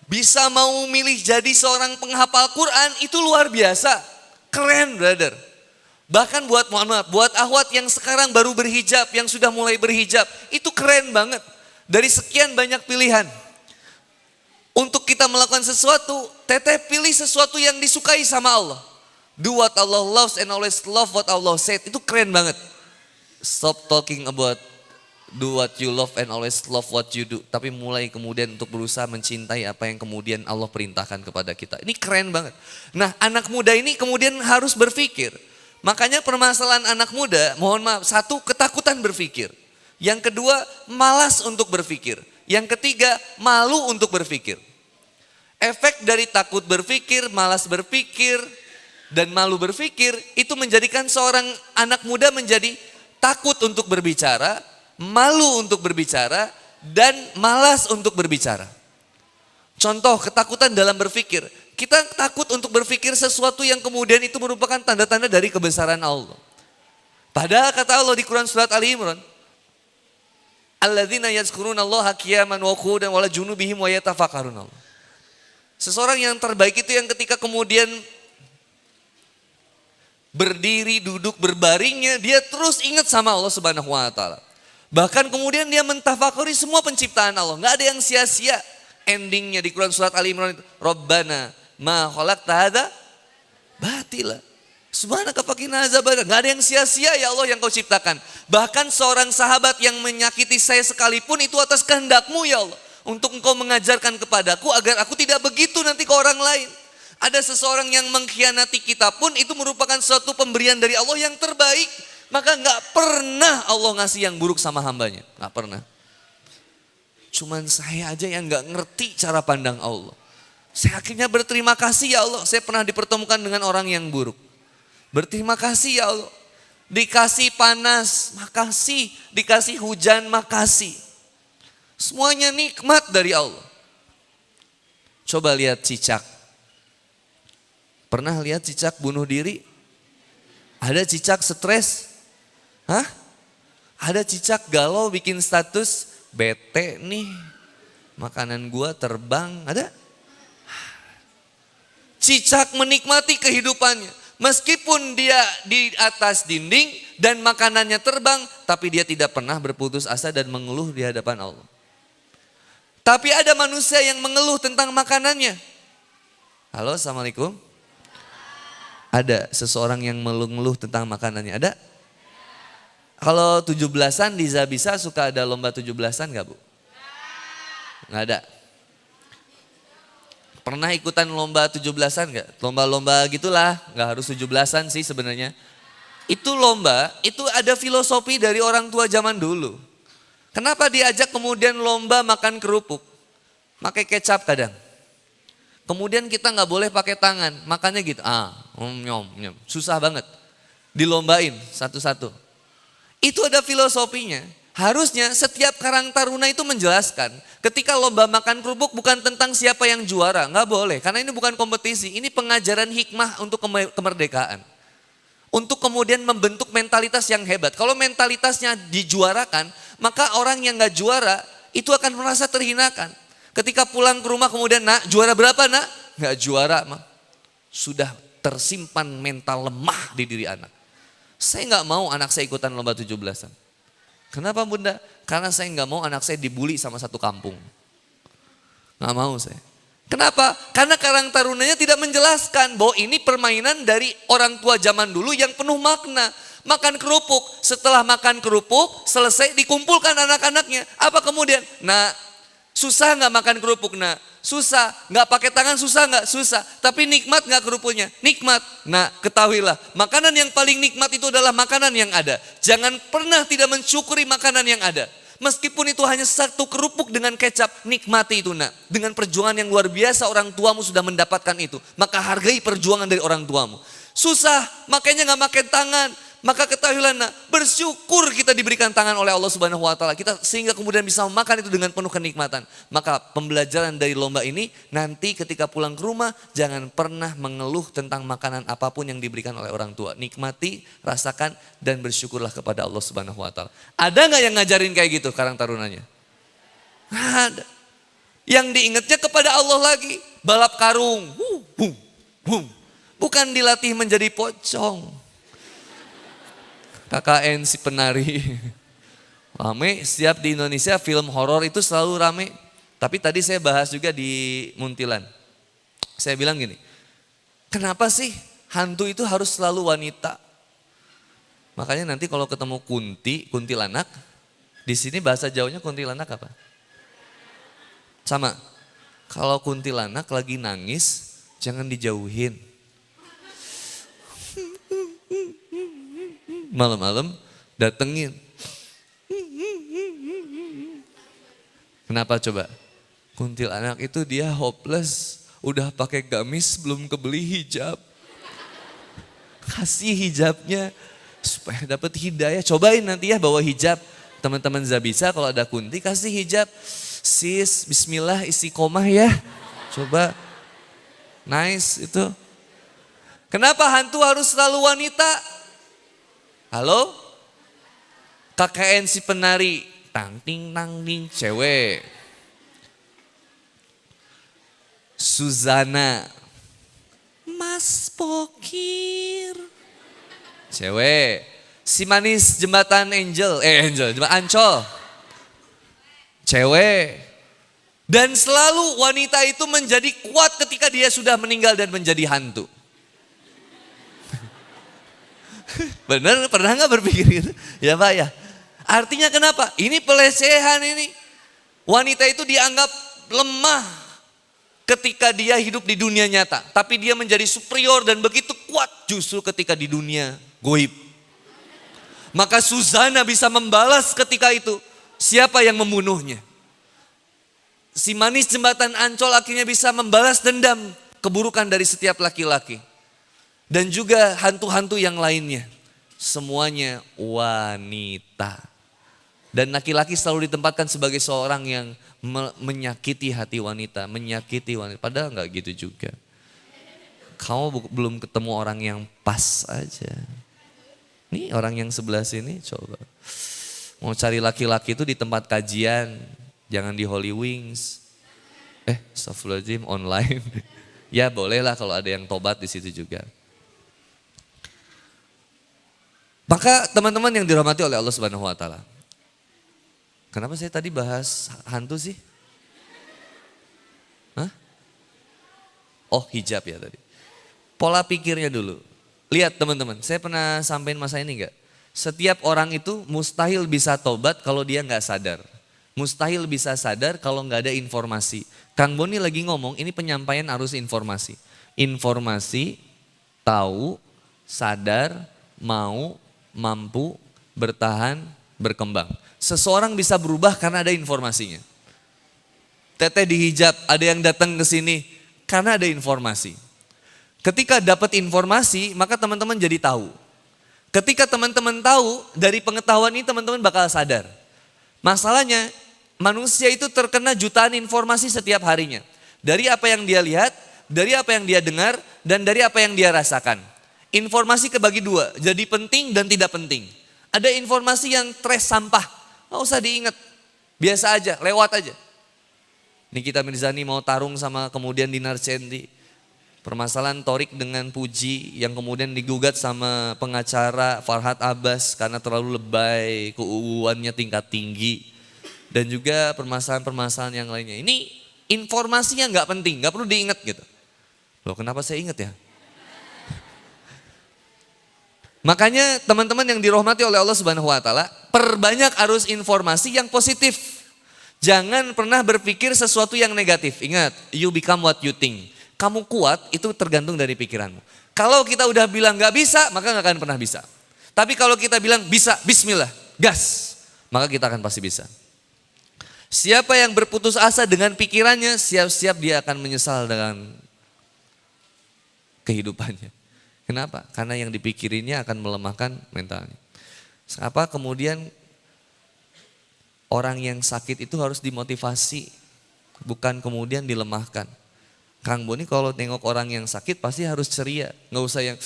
Bisa mau milih jadi seorang penghafal Quran itu luar biasa. Keren brother. Bahkan buat buat akhwat yang sekarang baru berhijab, yang sudah mulai berhijab, itu keren banget. Dari sekian banyak pilihan. Untuk kita melakukan sesuatu, teteh pilih sesuatu yang disukai sama Allah. Do what Allah loves and always love what Allah said. Itu keren banget. Stop talking about do what you love and always love what you do. Tapi mulai kemudian untuk berusaha mencintai apa yang kemudian Allah perintahkan kepada kita. Ini keren banget. Nah, anak muda ini kemudian harus berpikir. Makanya permasalahan anak muda, mohon maaf, satu, ketakutan berpikir. Yang kedua, malas untuk berpikir. Yang ketiga, malu untuk berpikir. Efek dari takut berpikir, malas berpikir, dan malu berpikir, itu menjadikan seorang anak muda menjadi takut untuk berbicara, malu untuk berbicara, dan malas untuk berbicara. Contoh ketakutan dalam berpikir. Kita takut untuk berpikir sesuatu yang kemudian itu merupakan tanda-tanda dari kebesaran Allah. Padahal kata Allah di Quran surat Ali Imran, alladzina yazkurunallaha qiyaman wa qu'udan wa ala junubihim wa yatafakkarun. Seseorang yang terbaik itu yang ketika kemudian berdiri, duduk, berbaringnya, dia terus ingat sama Allah Subhanahu wa taala. Bahkan kemudian dia mentafakuri semua penciptaan Allah. Nggak ada yang sia-sia. Endingnya di Quran surat Ali Imran itu. Rabbana ma khalaqta hadza batila. Subhanaka faqina azabannar. Nggak ada yang sia-sia ya Allah yang kau ciptakan. Bahkan seorang sahabat yang menyakiti saya sekalipun itu atas kehendak-Mu ya Allah. Untuk engkau mengajarkan kepadaku agar aku tidak begitu nanti ke orang lain. Ada seseorang yang mengkhianati kita pun itu merupakan suatu pemberian dari Allah yang terbaik. Maka nggak pernah Allah ngasih yang buruk sama hambanya. Nggak pernah. Cuman saya aja yang nggak ngerti cara pandang Allah. Saya akhirnya berterima kasih ya Allah. Saya pernah dipertemukan dengan orang yang buruk. Berterima kasih ya Allah. Dikasih panas, makasih. Dikasih hujan, makasih. Semuanya nikmat dari Allah. Coba lihat cicak. Pernah lihat cicak bunuh diri? Ada cicak stres? Hah? Ada cicak galau bikin status, bete nih. Makanan gua terbang, ada? Cicak menikmati kehidupannya. Meskipun dia di atas dinding dan makanannya terbang, tapi dia tidak pernah berputus asa dan mengeluh di hadapan Allah. Tapi ada manusia yang mengeluh tentang makanannya. Halo, Assalamualaikum. Ada seseorang yang mengeluh tentang makanannya, ada? Kalau 17-an di Zabisa suka ada lomba 17-an gak Bu? Gak ada. Pernah ikutan lomba 17-an gak? Lomba-lomba gitulah, gak harus 17-an sih sebenarnya. Itu lomba, itu ada filosofi dari orang tua zaman dulu. Kenapa diajak kemudian lomba makan kerupuk? Pakai kecap kadang. Kemudian kita gak boleh pakai tangan, makannya gitu. Nyom. Susah banget. Dilombain satu-satu. Itu ada filosofinya. Harusnya setiap Karang Taruna itu menjelaskan ketika lomba makan kerupuk bukan tentang siapa yang juara, nggak boleh karena ini bukan kompetisi, ini pengajaran hikmah untuk kemerdekaan. Untuk kemudian membentuk mentalitas yang hebat. Kalau mentalitasnya dijuarakan, maka orang yang nggak juara itu akan merasa terhinakan. Ketika pulang ke rumah kemudian, nak juara berapa nak? Nggak juara, sudah tersimpan mental lemah di diri anak. Saya nggak mau anak saya ikutan lomba 17-an. Kenapa Bunda? Karena saya nggak mau anak saya dibully sama satu kampung. Nggak mau saya. Kenapa? Karena Karang Tarunanya tidak menjelaskan bahwa ini permainan dari orang tua zaman dulu yang penuh makna. Makan kerupuk, setelah makan kerupuk selesai dikumpulkan anak-anaknya. Apa kemudian? Nah, susah nggak makan kerupuk? Nah, susah. Nggak pakai tangan susah nggak? Susah. Tapi nikmat nggak kerupuknya? Nikmat. Nah, ketahuilah, makanan yang paling nikmat itu adalah makanan yang ada. Jangan pernah tidak mensyukuri makanan yang ada. Meskipun itu hanya satu kerupuk dengan kecap, nikmati itu nak. Dengan perjuangan yang luar biasa orang tuamu sudah mendapatkan itu. Maka hargai perjuangan dari orang tuamu. Susah, makanya nggak pakai tangan. Maka ketahuilah nak, bersyukur kita diberikan tangan oleh Allah Subhanahu wa taala. Kita sehingga kemudian bisa memakan itu dengan penuh kenikmatan. Maka pembelajaran dari lomba ini nanti ketika pulang ke rumah jangan pernah mengeluh tentang makanan apapun yang diberikan oleh orang tua. Nikmati, rasakan dan bersyukurlah kepada Allah Subhanahu wa taala. Ada nggak yang ngajarin kayak gitu Karang Tarunanya? Ada. Yang diingatnya kepada Allah lagi, balap karung. Bukan dilatih menjadi pocong. KKN si penari. Rame, setiap di Indonesia film horor itu selalu rame. Tapi tadi saya bahas juga di Muntilan. Saya bilang gini, kenapa sih hantu itu harus selalu wanita? Makanya nanti kalau ketemu kuntilanak, di sini bahasa Jawanya kuntilanak apa? Sama. Kalau kuntilanak lagi nangis, jangan dijauhin. Malam-malam datengin. Kenapa coba? Kuntilanak itu dia hopeless, udah pakai gamis belum kebeli hijab. Kasih hijabnya supaya dapat hidayah. Cobain nanti ya bawa hijab. Teman-teman Zabisa kalau ada kunti kasih hijab. Sis, bismillah isi komah ya. Coba. Nice itu. Kenapa hantu harus selalu wanita? Halo? KKN si penari, tang ting nang ding, cewek. Suzana, Mas Pokir, cewek. Si manis jembatan jembatan Ancol. Cewek. Dan selalu wanita itu menjadi kuat ketika dia sudah meninggal dan menjadi hantu. Bener, pernah gak berpikir gitu? Ya Pak ya. Artinya kenapa? Ini pelecehan ini. Wanita itu dianggap lemah ketika dia hidup di dunia nyata. Tapi dia menjadi superior dan begitu kuat justru ketika di dunia goib. Maka Suzana bisa membalas ketika itu siapa yang membunuhnya. Si manis jembatan Ancol akhirnya bisa membalas dendam keburukan dari setiap laki-laki. Dan juga hantu-hantu yang lainnya. Semuanya wanita. Dan laki-laki selalu ditempatkan sebagai seorang yang menyakiti hati wanita. Menyakiti wanita. Padahal enggak gitu juga. Kamu belum ketemu orang yang pas aja. Nih orang yang sebelah sini coba. Mau cari laki-laki itu di tempat kajian. Jangan di Holy Wings. Astagfirullahaladzim online. Ya bolehlah kalau ada yang tobat di situ juga. Maka teman-teman yang dirahmati oleh Allah Subhanahu wa taala. Kenapa saya tadi bahas hantu sih? Hah? Oh, hijab ya tadi. Pola pikirnya dulu. Lihat teman-teman, saya pernah sampaikan masa ini enggak? Setiap orang itu mustahil bisa tobat kalau dia enggak sadar. Mustahil bisa sadar kalau enggak ada informasi. Kang Boni lagi ngomong, ini penyampaian arus informasi. Informasi, tahu, sadar, mau, mampu, bertahan, berkembang. Seseorang bisa berubah karena ada informasinya. Teteh dihijab, ada yang datang ke sini karena ada informasi. Ketika dapat informasi, maka teman-teman jadi tahu. Ketika teman-teman tahu, dari pengetahuan ini teman-teman bakal sadar. Masalahnya, manusia itu terkena jutaan informasi setiap harinya. Dari apa yang dia lihat, dari apa yang dia dengar, dan dari apa yang dia rasakan. Informasi kebagi dua, jadi penting dan tidak penting. Ada informasi yang trash sampah, nggak usah diingat. Biasa aja, lewat aja. Nikita Mirzani mau tarung sama kemudian Dinar Cendi. Permasalahan Torik dengan Puji yang kemudian digugat sama pengacara Farhad Abbas karena terlalu lebay, keuuannya tingkat tinggi. Dan juga permasalahan-permasalahan yang lainnya. Ini informasinya nggak penting, nggak perlu diingat gitu. Loh kenapa saya ingat ya? Makanya teman-teman yang dirahmati oleh Allah Subhanahu wa taala, perbanyak arus informasi yang positif. Jangan pernah berpikir sesuatu yang negatif. Ingat, you become what you think. Kamu kuat itu tergantung dari pikiranmu. Kalau kita udah bilang gak bisa, maka gak akan pernah bisa. Tapi kalau kita bilang bisa, bismillah, gas, maka kita akan pasti bisa. Siapa yang berputus asa dengan pikirannya, siap-siap dia akan menyesal dengan kehidupannya. Kenapa? Karena yang dipikirinnya akan melemahkan mentalnya. Apa kemudian orang yang sakit itu harus dimotivasi, bukan kemudian dilemahkan. Kang Boni kalau nengok orang yang sakit pasti harus ceria. Nggak usah yang,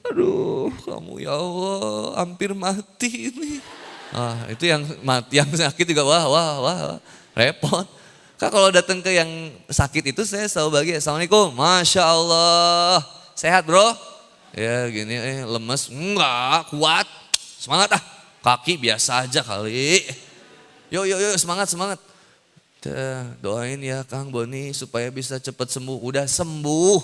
aduh kamu ya Allah hampir mati ini. Itu yang mati, yang sakit juga wah repot. Kak kalau datang ke yang sakit itu saya selalu bahagia. Assalamualaikum, Masya Allah. Sehat bro? Ya gini lemes, enggak kuat. Semangat kaki biasa aja kali. Yuk semangat. Doain ya Kang Boni supaya bisa cepat sembuh. Udah sembuh.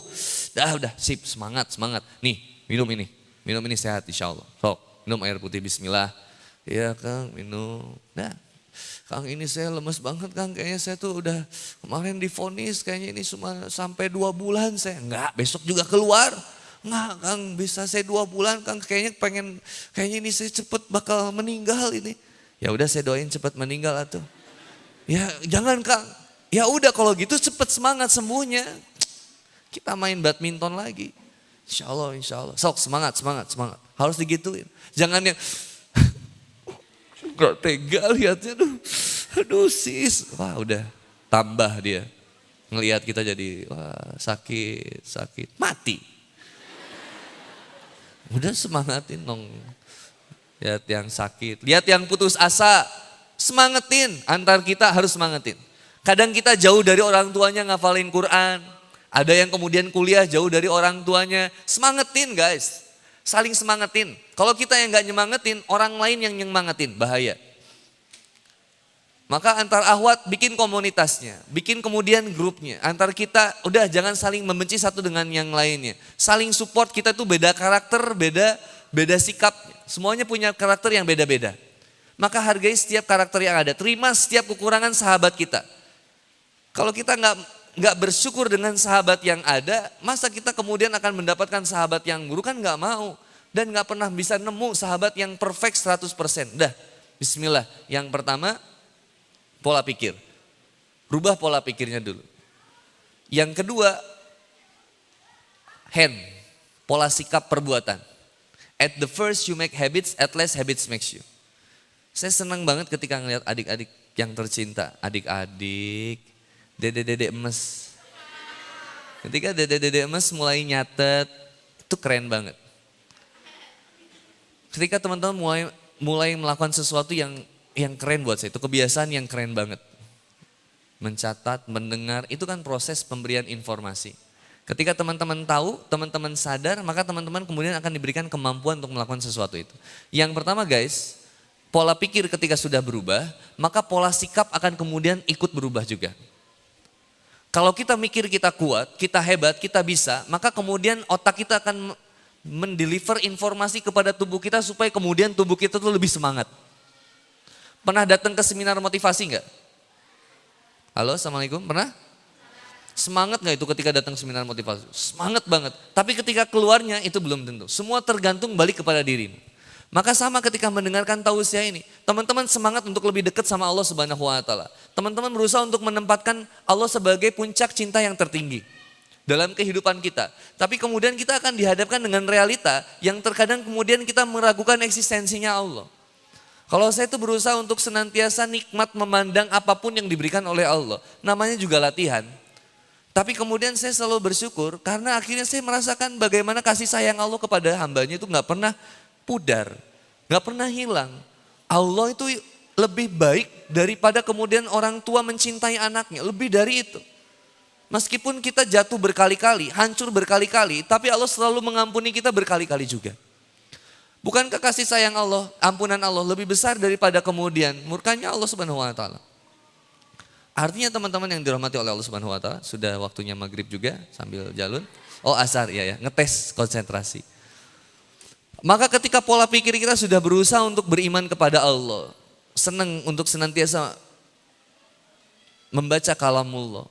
Udah sip semangat. Nih minum ini sehat insya Allah. Sok minum air putih bismillah. Iya Kang minum. Nah Kang ini saya lemes banget Kang. Kayaknya saya tuh udah kemarin divonis kayaknya ini cuma sampai 2 bulan saya. Enggak besok juga keluar. Enggak Kang bisa saya 2 bulan Kang. Kayaknya ini saya cepet bakal meninggal ini. Ya udah saya doain cepet meninggal atuh. Ya jangan Kang, ya udah kalau gitu cepet semangat sembuhnya. Kita main badminton lagi. Insya Allah. Sok semangat. Harus digituin. Jangan yang gak tega lihatnya. Aduh sis. Wah udah tambah dia. Ngelihat kita jadi wah sakit. Mati. Udah semangatin dong. Lihat yang sakit. Lihat yang putus asa. Semangatin, antar kita harus semangatin. Kadang kita jauh dari orang tuanya ngafalin Quran. Ada yang kemudian kuliah jauh dari orang tuanya. Semangatin guys. Saling semangatin. Kalau kita yang nggak nyemangatin, orang lain yang nyemangatin, bahaya. Maka antar akhwat bikin komunitasnya, bikin kemudian grupnya. Antar kita udah jangan saling membenci satu dengan yang lainnya. Saling support, kita tuh beda karakter, beda sikap. Semuanya punya karakter yang beda-beda. Maka hargai setiap karakter yang ada. Terima setiap kekurangan sahabat kita. Kalau kita nggak bersyukur dengan sahabat yang ada, masa kita kemudian akan mendapatkan sahabat yang buruk? Kan nggak mau. Dan nggak pernah bisa nemu sahabat yang perfect 100%. Dah, bismillah. Yang pertama, pola pikir. Rubah pola pikirnya dulu. Yang kedua, hand. Pola sikap perbuatan. At the first you make habits, at last habits makes you. Saya senang banget ketika ngeliat adik-adik yang tercinta. Adik-adik, dede-dede emes. Ketika dede-dede emes mulai nyatet, itu keren banget. Ketika teman-teman mulai melakukan sesuatu yang keren buat saya, itu kebiasaan yang keren banget. Mencatat, mendengar, itu kan proses pemberian informasi. Ketika teman-teman tahu, teman-teman sadar, maka teman-teman kemudian akan diberikan kemampuan untuk melakukan sesuatu itu. Yang pertama guys, pola pikir ketika sudah berubah, maka pola sikap akan kemudian ikut berubah juga. Kalau kita mikir kita kuat, kita hebat, kita bisa, maka kemudian otak kita akan mendeliver informasi kepada tubuh kita supaya kemudian tubuh kita tuh lebih semangat. Pernah datang ke seminar motivasi enggak? Halo, assalamualaikum, pernah? Semangat enggak itu ketika datang seminar motivasi? Semangat banget, tapi ketika keluarnya itu belum tentu. Semua tergantung balik kepada dirimu. Maka sama ketika mendengarkan tausiah ini, teman-teman semangat untuk lebih dekat sama Allah Subhanahu wa taala. Teman-teman berusaha untuk menempatkan Allah sebagai puncak cinta yang tertinggi dalam kehidupan kita. Tapi kemudian kita akan dihadapkan dengan realita yang terkadang kemudian kita meragukan eksistensinya Allah. Kalau saya itu berusaha untuk senantiasa nikmat memandang apapun yang diberikan oleh Allah. Namanya juga latihan. Tapi kemudian saya selalu bersyukur karena akhirnya saya merasakan bagaimana kasih sayang Allah kepada hambanya itu gak pernah pudar, gak pernah hilang. Allah itu lebih baik daripada kemudian orang tua mencintai anaknya, lebih dari itu. Meskipun kita jatuh berkali-kali, hancur berkali-kali, tapi Allah selalu mengampuni kita berkali-kali juga. Bukankah kasih sayang Allah, ampunan Allah lebih besar daripada kemudian murkanya Allah Subhanahu wa taala? Artinya teman-teman yang dirahmati oleh Allah Subhanahu wa taala, sudah waktunya maghrib juga sambil jalun. Oh asar ya, ngetes konsentrasi. Maka ketika pola pikir kita sudah berusaha untuk beriman kepada Allah, senang untuk senantiasa membaca kalamullah,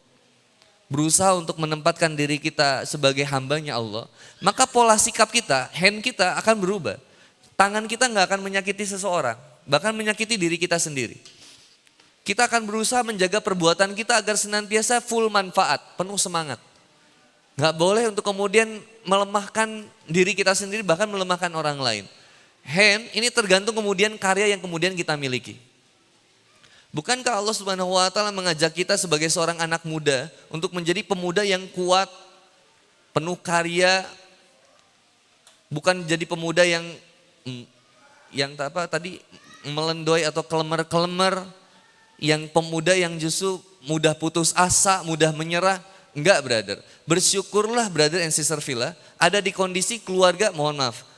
berusaha untuk menempatkan diri kita sebagai hambanya Allah, maka pola sikap kita, hand kita akan berubah. Tangan kita nggak akan menyakiti seseorang, bahkan menyakiti diri kita sendiri. Kita akan berusaha menjaga perbuatan kita agar senantiasa full manfaat, penuh semangat. Gak boleh untuk kemudian melemahkan diri kita sendiri, bahkan melemahkan orang lain. Hand ini tergantung kemudian karya yang kemudian kita miliki. Bukankah Allah Subhanahu wa taala mengajak kita sebagai seorang anak muda untuk menjadi pemuda yang kuat, penuh karya, bukan jadi pemuda yang melendoi atau kelemer-kelemer, yang pemuda yang justru mudah putus asa, mudah menyerah. Enggak brother, bersyukurlah brother and sister Villa ada di kondisi keluarga, mohon maaf.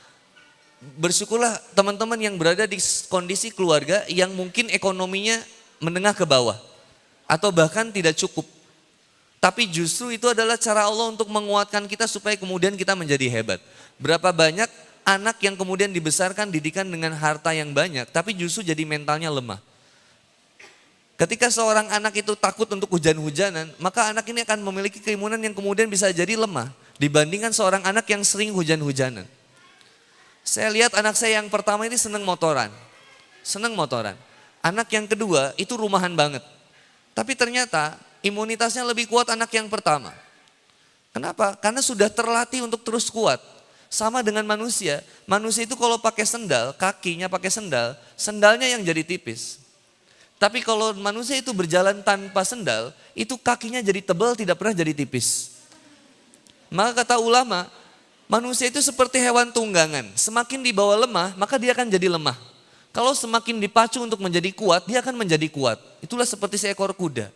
Bersyukurlah teman-teman yang berada di kondisi keluarga yang mungkin ekonominya menengah ke bawah. Atau bahkan tidak cukup. Tapi justru itu adalah cara Allah untuk menguatkan kita supaya kemudian kita menjadi hebat. Berapa banyak anak yang kemudian dibesarkan didikan dengan harta yang banyak tapi justru jadi mentalnya lemah. Ketika seorang anak itu takut untuk hujan-hujanan, maka anak ini akan memiliki keimunan yang kemudian bisa jadi lemah dibandingkan seorang anak yang sering hujan-hujanan. Saya lihat anak saya yang pertama ini senang motoran. Anak yang kedua itu rumahan banget. Tapi ternyata imunitasnya lebih kuat anak yang pertama. Kenapa? Karena sudah terlatih untuk terus kuat. Sama dengan manusia. Manusia itu kalau pakai sendal, kakinya pakai sendal, sendalnya yang jadi tipis. Tapi kalau manusia itu berjalan tanpa sendal, itu kakinya jadi tebal, tidak pernah jadi tipis. Maka kata ulama, manusia itu seperti hewan tunggangan. Semakin dibawa lemah, maka dia akan jadi lemah. Kalau semakin dipacu untuk menjadi kuat, dia akan menjadi kuat. Itulah seperti seekor kuda.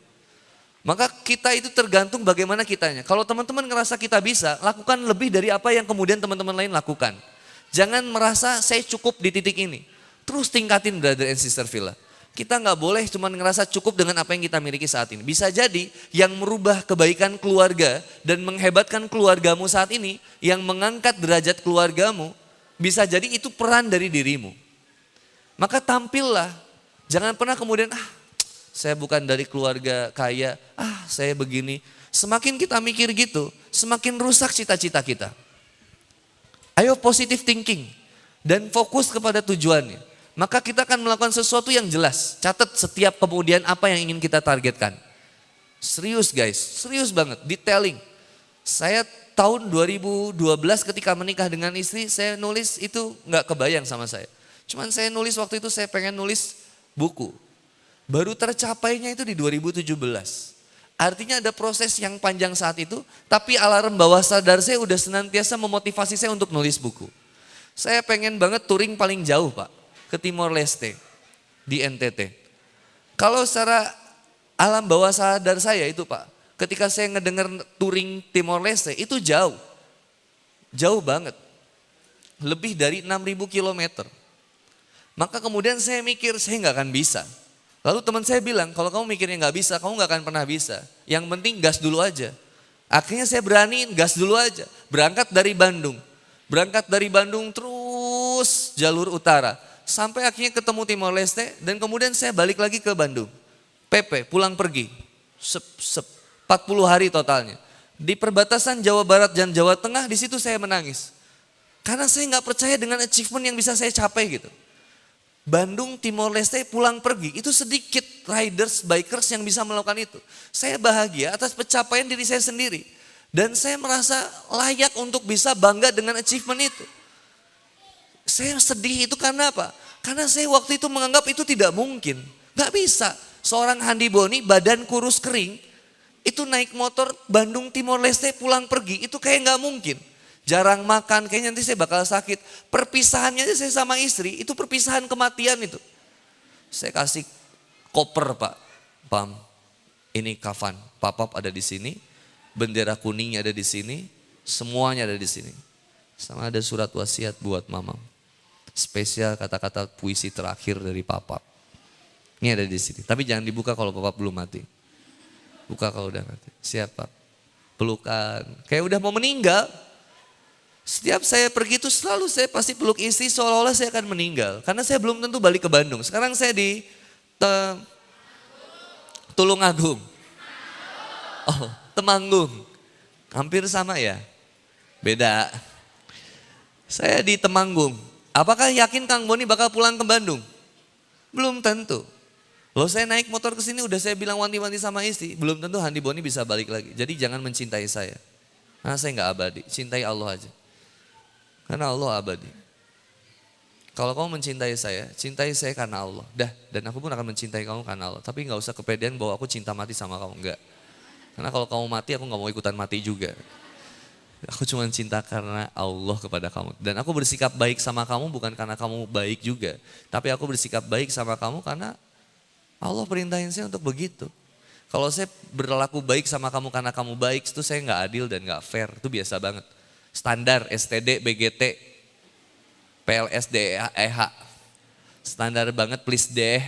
Maka kita itu tergantung bagaimana kitanya. Kalau teman-teman ngerasa kita bisa, lakukan lebih dari apa yang kemudian teman-teman lain lakukan. Jangan merasa saya cukup di titik ini. Terus tingkatin brother and sister Villa. Kita nggak boleh cuma ngerasa cukup dengan apa yang kita miliki saat ini. Bisa jadi yang merubah kebaikan keluarga dan menghebatkan keluargamu saat ini, yang mengangkat derajat keluargamu, bisa jadi itu peran dari dirimu. Maka tampillah, jangan pernah kemudian saya bukan dari keluarga kaya, saya begini. Semakin kita mikir gitu, semakin rusak cita-cita kita. Ayo positive thinking dan fokus kepada tujuannya. Maka kita akan melakukan sesuatu yang jelas. Catat setiap kemudian apa yang ingin kita targetkan. Serius guys, serius banget, detailing. Saya tahun 2012 ketika menikah dengan istri, saya nulis itu nggak kebayang sama saya. Cuman saya nulis waktu itu, saya pengen nulis buku. Baru tercapainya itu di 2017. Artinya ada proses yang panjang saat itu, tapi alarm bawah sadar saya udah senantiasa memotivasi saya untuk nulis buku. Saya pengen banget touring paling jauh Pak, ke Timor Leste, di NTT. Kalau secara alam bawah sadar saya itu Pak, ketika saya ngedenger touring Timor Leste itu jauh. Jauh banget. Lebih dari 6.000 kilometer. Maka kemudian saya mikir saya nggak akan bisa. Lalu teman saya bilang, kalau kamu mikirnya nggak bisa, kamu nggak akan pernah bisa. Yang penting gas dulu aja. Akhirnya saya beraniin gas dulu aja. Berangkat dari Bandung. Berangkat dari Bandung terus jalur utara. Sampai akhirnya ketemu Timor Leste dan kemudian saya balik lagi ke Bandung. PP, pulang pergi. 40 hari totalnya. Di perbatasan Jawa Barat dan Jawa Tengah, di situ saya menangis. Karena saya nggak percaya dengan achievement yang bisa saya capai gitu. Bandung, Timor Leste, pulang pergi. Itu sedikit riders, bikers yang bisa melakukan itu. Saya bahagia atas pencapaian diri saya sendiri. Dan saya merasa layak untuk bisa bangga dengan achievement itu. Saya sedih itu karena apa? Karena saya waktu itu menganggap itu tidak mungkin. Gak bisa. Seorang Handi Boni, badan kurus kering, itu naik motor Bandung, Timor Leste, pulang pergi. Itu kayak gak mungkin. Jarang makan, kayaknya nanti saya bakal sakit. Perpisahannya aja saya sama istri, itu perpisahan kematian itu. Saya kasih koper Pak, Pam, ini kafan, papap ada di sini, bendera kuningnya ada di sini, semuanya ada di sini. Sama ada surat wasiat buat mama. Spesial kata-kata puisi terakhir dari papap. Ini ada di sini, tapi jangan dibuka kalau papap belum mati. Buka kalau udah mati. Siapa? Pelukan, kayak udah mau meninggal. Setiap saya pergi itu selalu saya pasti peluk istri seolah-olah saya akan meninggal. Karena saya belum tentu balik ke Bandung. Sekarang saya di Tulungagung. Oh, Temanggung. Hampir sama ya? Beda. Saya di Temanggung. Apakah yakin Kang Boni bakal pulang ke Bandung? Belum tentu. Loh saya naik motor ke sini udah saya bilang wanti-wanti sama istri. Belum tentu Handi Boni bisa balik lagi. Jadi jangan mencintai saya. Karena saya nggak abadi. Cintai Allah aja. Karena Allah abadi. Kalau kamu mencintai saya, cintai saya karena Allah. Dah, dan aku pun akan mencintai kamu karena Allah. Tapi gak usah kepedean bahwa aku cinta mati sama kamu, enggak. Karena kalau kamu mati, aku gak mau ikutan mati juga. Aku cuma cinta karena Allah kepada kamu. Dan aku bersikap baik sama kamu bukan karena kamu baik juga. Tapi aku bersikap baik sama kamu karena Allah perintahin saya untuk begitu. Kalau saya berlaku baik sama kamu karena kamu baik, itu saya gak adil dan gak fair. Itu biasa banget. Standar STD, BGT, PLS, DEH. Standar banget please deh.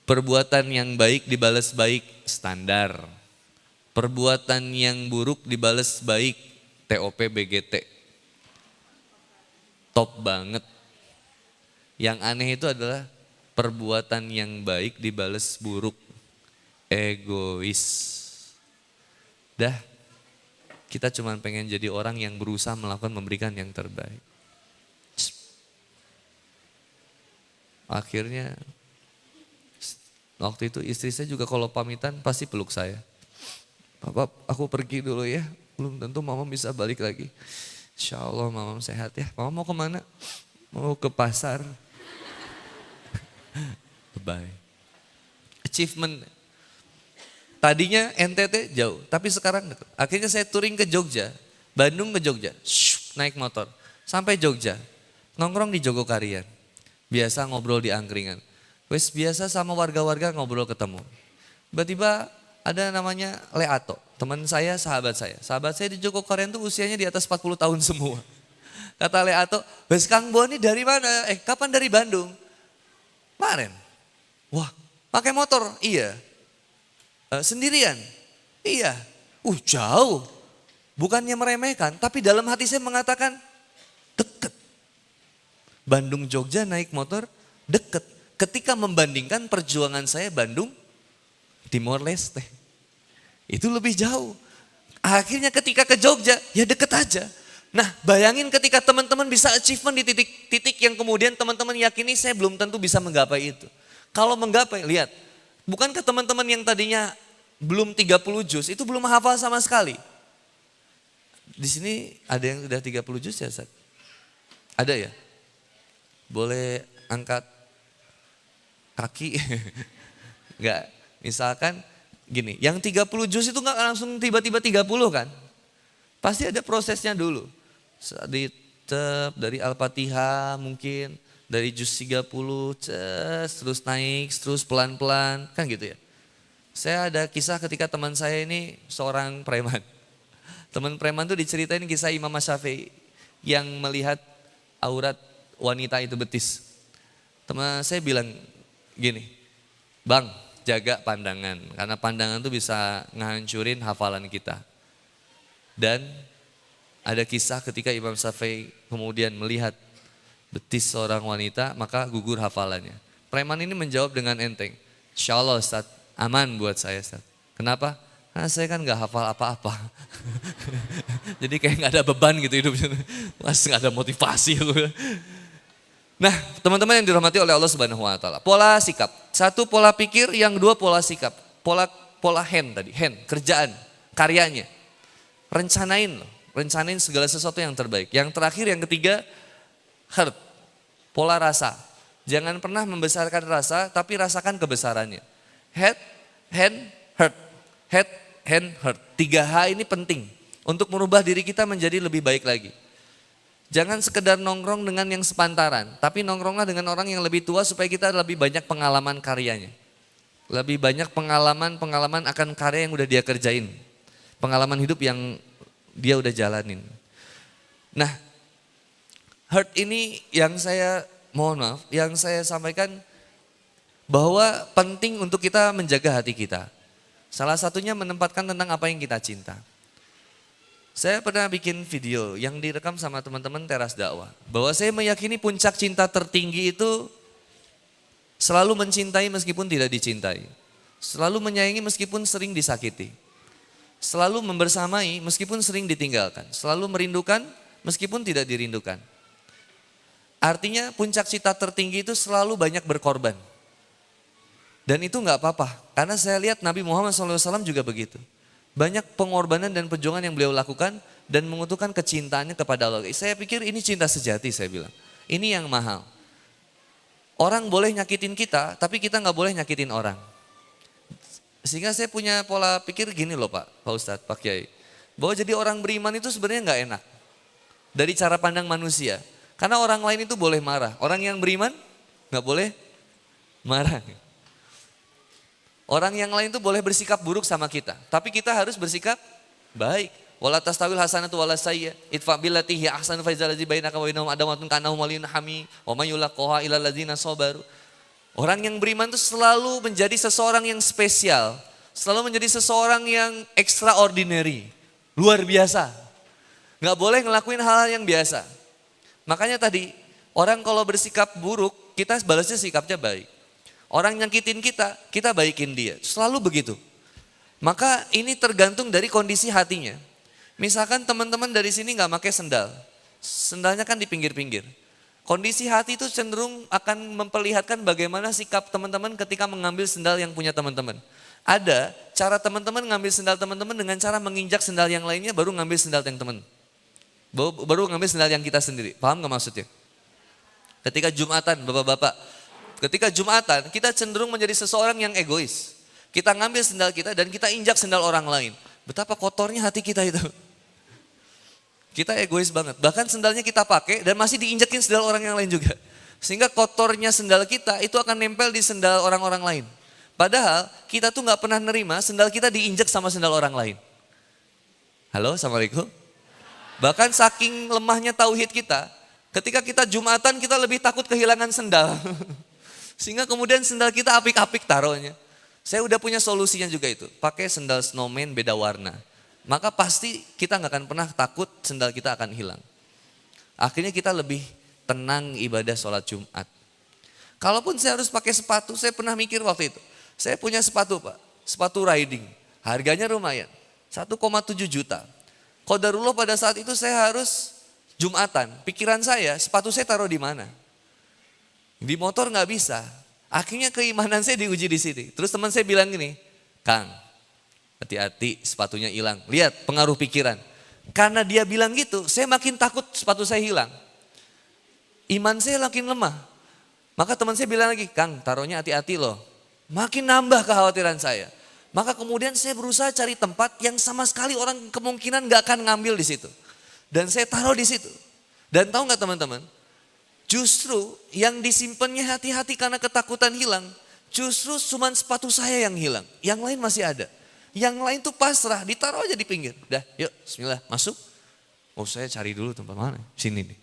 Perbuatan yang baik dibalas baik, standar. Perbuatan yang buruk dibalas baik, TOP, BGT. Top banget. Yang aneh itu adalah perbuatan yang baik dibalas buruk, egois. Dah, kita cuma pengen jadi orang yang berusaha melakukan memberikan yang terbaik. Akhirnya waktu itu istri saya juga kalau pamitan pasti peluk saya. Papa aku pergi dulu ya, belum tentu mama bisa balik lagi. Insya Allah mama sehat ya. Mama mau kemana? Mau ke pasar. Bye. Achievement. Tadinya NTT jauh, tapi sekarang dekat. Akhirnya saya touring ke Jogja, Bandung ke Jogja, naik motor. Sampai Jogja, nongkrong di Jogokarian. Biasa ngobrol di angkringan. Wes biasa sama warga-warga ngobrol ketemu. Tiba-tiba ada namanya Leato. Teman saya, sahabat saya di Joko Korean tuh usianya di atas 40 tahun semua. Kata Leato, "Wes Kang Bo ini dari mana? Kapan dari Bandung?" "Kemarin." "Wah, pakai motor?" "Iya." "Sendirian?" "Iya." Jauh." Bukannya meremehkan, tapi dalam hati saya mengatakan deket. Bandung Jogja naik motor deket. Ketika membandingkan perjuangan saya Bandung Timor Leste. Itu lebih jauh. Akhirnya ketika ke Jogja, ya deket aja. Nah, bayangin ketika teman-teman bisa achievement di titik-titik yang kemudian teman-teman yakini saya belum tentu bisa menggapai itu. Kalau menggapai, lihat. Bukankah teman-teman yang tadinya belum 30 juz, itu belum hafal sama sekali. Di sini ada yang sudah 30 juz ya, Ustaz? Ada ya? Boleh angkat kaki? Enggak, misalkan gini, yang 30 juz itu enggak langsung tiba-tiba 30 kan? Pasti ada prosesnya dulu. Dari Al-Fatihah mungkin, dari juz 30, terus naik, terus pelan-pelan, kan gitu ya. Saya ada kisah ketika teman saya ini seorang preman. Teman preman tuh diceritain kisah Imam Syafi'i yang melihat aurat wanita itu betis. Teman saya bilang gini, "Bang, jaga pandangan, karena pandangan tuh bisa ngehancurin hafalan kita." Dan ada kisah ketika Imam Syafi'i kemudian melihat betis seorang wanita, maka gugur hafalannya. Preman ini menjawab dengan enteng, "Insya Allah Ustaz, aman buat saya Ustaz." "Kenapa?" "Nah, saya kan gak hafal apa-apa." Jadi kayak gak ada beban gitu hidupnya. Mas gak ada motivasi. Nah, teman-teman yang dirahmati oleh Allah Subhanahu wa taala. Pola sikap. Satu pola pikir, yang dua pola sikap. Pola hand tadi, hand, kerjaan, karyanya. Rencanain loh, rencanain segala sesuatu yang terbaik. Yang terakhir, yang ketiga, heart. Pola rasa. Jangan pernah membesarkan rasa, tapi rasakan kebesarannya. Head, hand, heart. Head, hand, heart. 3H ini penting untuk merubah diri kita menjadi lebih baik lagi. Jangan sekedar nongkrong dengan yang sepantaran, tapi nongkronglah dengan orang yang lebih tua supaya kita lebih banyak pengalaman karyanya. Lebih banyak pengalaman akan karya yang udah dia kerjain. Pengalaman hidup yang dia udah jalanin. Nah, heart ini yang saya, mohon maaf, yang saya sampaikan bahwa penting untuk kita menjaga hati kita. Salah satunya menempatkan tentang apa yang kita cinta. Saya pernah bikin video yang direkam sama teman-teman Teras Dakwah. Bahwa saya meyakini puncak cinta tertinggi itu selalu mencintai meskipun tidak dicintai. Selalu menyayangi meskipun sering disakiti. Selalu membersamai meskipun sering ditinggalkan. Selalu merindukan meskipun tidak dirindukan. Artinya puncak cinta tertinggi itu selalu banyak berkorban. Dan itu gak apa-apa. Karena saya lihat Nabi Muhammad SAW juga begitu. Banyak pengorbanan dan perjuangan yang beliau lakukan dan mengutuhkan kecintaannya kepada Allah. Saya pikir ini cinta sejati, saya bilang. Ini yang mahal. Orang boleh nyakitin kita, tapi kita gak boleh nyakitin orang. Sehingga saya punya pola pikir gini loh Pak Ustadz, Pak Kiai. Bahwa jadi orang beriman itu sebenarnya gak enak. Dari cara pandang manusia. Karena orang lain itu boleh marah. Orang yang beriman gak boleh marah. Orang yang lain itu boleh bersikap buruk sama kita, tapi kita harus bersikap baik. Wala tastawil hasanatu wala sayyi'ah, idfa billati hiya ahsanu fa idzal ladzi bainaka wa bainahum adawatun ka'annahu waliyyun hamim wa may yulaqaha illal ladzina sabaru. Orang yang beriman itu selalu menjadi seseorang yang spesial, selalu menjadi seseorang yang extraordinary, luar biasa. Gak boleh ngelakuin hal-hal yang biasa. Makanya tadi, orang kalau bersikap buruk, kita balasnya sikapnya baik. Orang nyakitin kita, kita baikin dia. Selalu begitu. Maka ini tergantung dari kondisi hatinya. Misalkan teman-teman dari sini gak pakai sendal. Sendalnya kan di pinggir-pinggir. Kondisi hati itu cenderung akan memperlihatkan bagaimana sikap teman-teman ketika mengambil sendal yang punya teman-teman. Ada cara teman-teman ngambil sendal teman-teman dengan cara menginjak sendal yang lainnya baru ngambil sendal yang teman. Baru ngambil sendal yang kita sendiri. Paham gak maksudnya? Ketika Jumatan, bapak-bapak. Ketika Jumatan, kita cenderung menjadi seseorang yang egois. Kita ngambil sendal kita dan kita injak sendal orang lain. Betapa kotornya hati kita itu. Kita egois banget. Bahkan sendalnya kita pakai dan masih diinjakin sendal orang yang lain juga. Sehingga kotornya sendal kita itu akan nempel di sendal orang-orang lain. Padahal kita tuh gak pernah nerima sendal kita diinjak sama sendal orang lain. Halo, Assalamualaikum. Bahkan saking lemahnya tauhid kita, ketika kita Jumatan kita lebih takut kehilangan sendal. Sehingga kemudian sendal kita apik-apik taruhnya. Saya udah punya solusinya juga itu, pakai sendal snowman beda warna. Maka pasti kita nggak akan pernah takut sendal kita akan hilang. Akhirnya kita lebih tenang ibadah sholat Jumat. Kalaupun saya harus pakai sepatu, saya pernah mikir waktu itu. Saya punya sepatu Pak, sepatu riding. Harganya lumayan, 1,7 juta. Qadarullah pada saat itu saya harus Jumatan. Pikiran saya, sepatu saya taruh di mana? Di motor nggak bisa. Akhirnya keimanan saya diuji di sini. Terus teman saya bilang gini, Kang, hati-hati sepatunya hilang. Lihat pengaruh pikiran. Karena dia bilang gitu, saya makin takut sepatu saya hilang. Iman saya makin lemah. Maka teman saya bilang lagi, Kang taruhnya hati-hati loh. Makin nambah kekhawatiran saya. Maka kemudian saya berusaha cari tempat yang sama sekali orang kemungkinan gak akan ngambil di situ. Dan saya taruh di situ. Dan tahu gak teman-teman? Justru yang disimpannya hati-hati karena ketakutan hilang. Justru cuma sepatu saya yang hilang. Yang lain masih ada. Yang lain tuh pasrah, ditaruh aja di pinggir. Dah yuk bismillah masuk. Oh saya cari dulu tempat mana? Sini nih.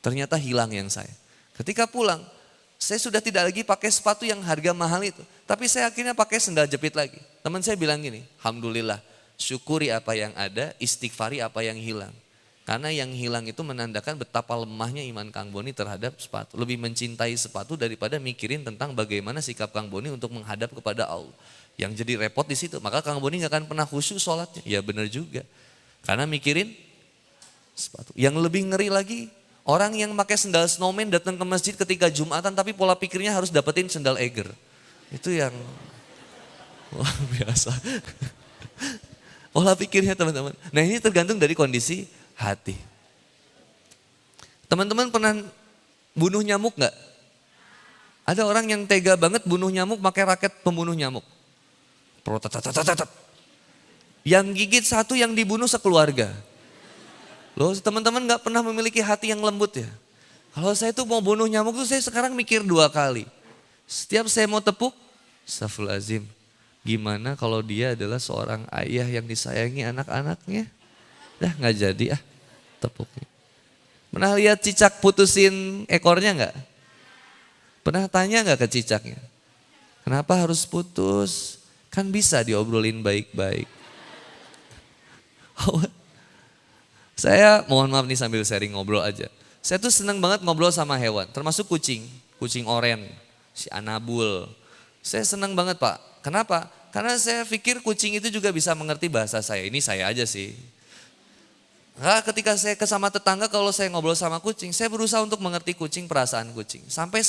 Ternyata hilang yang saya. Ketika pulang, saya sudah tidak lagi pakai sepatu yang harga mahal itu. Tapi saya akhirnya pakai sendal jepit lagi. Teman saya bilang gini, alhamdulillah syukuri apa yang ada, istighfari apa yang hilang. Karena yang hilang itu menandakan betapa lemahnya iman Kang Boni terhadap sepatu. Lebih mencintai sepatu daripada mikirin tentang bagaimana sikap Kang Boni untuk menghadap kepada Allah. Yang jadi repot di situ, maka Kang Boni gak akan pernah khusyuk sholatnya. Ya benar juga. Karena mikirin sepatu. Yang lebih ngeri lagi, orang yang pakai sendal snowman datang ke masjid ketika Jumatan tapi pola pikirnya harus dapetin sendal Eiger. Itu yang luar biasa. Pola pikirnya teman-teman. Nah ini tergantung dari kondisi hati. Teman-teman pernah bunuh nyamuk gak? Ada orang yang tega banget bunuh nyamuk pakai raket pembunuh nyamuk. Yang gigit satu yang dibunuh sekeluarga. Loh teman-teman gak pernah memiliki hati yang lembut ya? Kalau saya tuh mau bunuh nyamuk tuh saya sekarang mikir 2 kali. Setiap saya mau tepuk, astagfirullahaladzim. Gimana kalau dia adalah seorang ayah yang disayangi anak-anaknya? Dah gak jadi tepuknya. Pernah lihat cicak putusin ekornya gak? Pernah tanya gak ke cicaknya? Kenapa harus putus? Kan bisa diobrolin baik-baik. Saya mohon maaf nih sambil sharing ngobrol aja. Saya tuh seneng banget ngobrol sama hewan, termasuk kucing. Kucing oren, si Anabul. Saya seneng banget Pak. Kenapa? Karena saya pikir kucing itu juga bisa mengerti bahasa saya. Ini saya aja sih. Nah, ketika saya ke sama tetangga kalau saya ngobrol sama kucing, saya berusaha untuk mengerti kucing, perasaan kucing. Sampai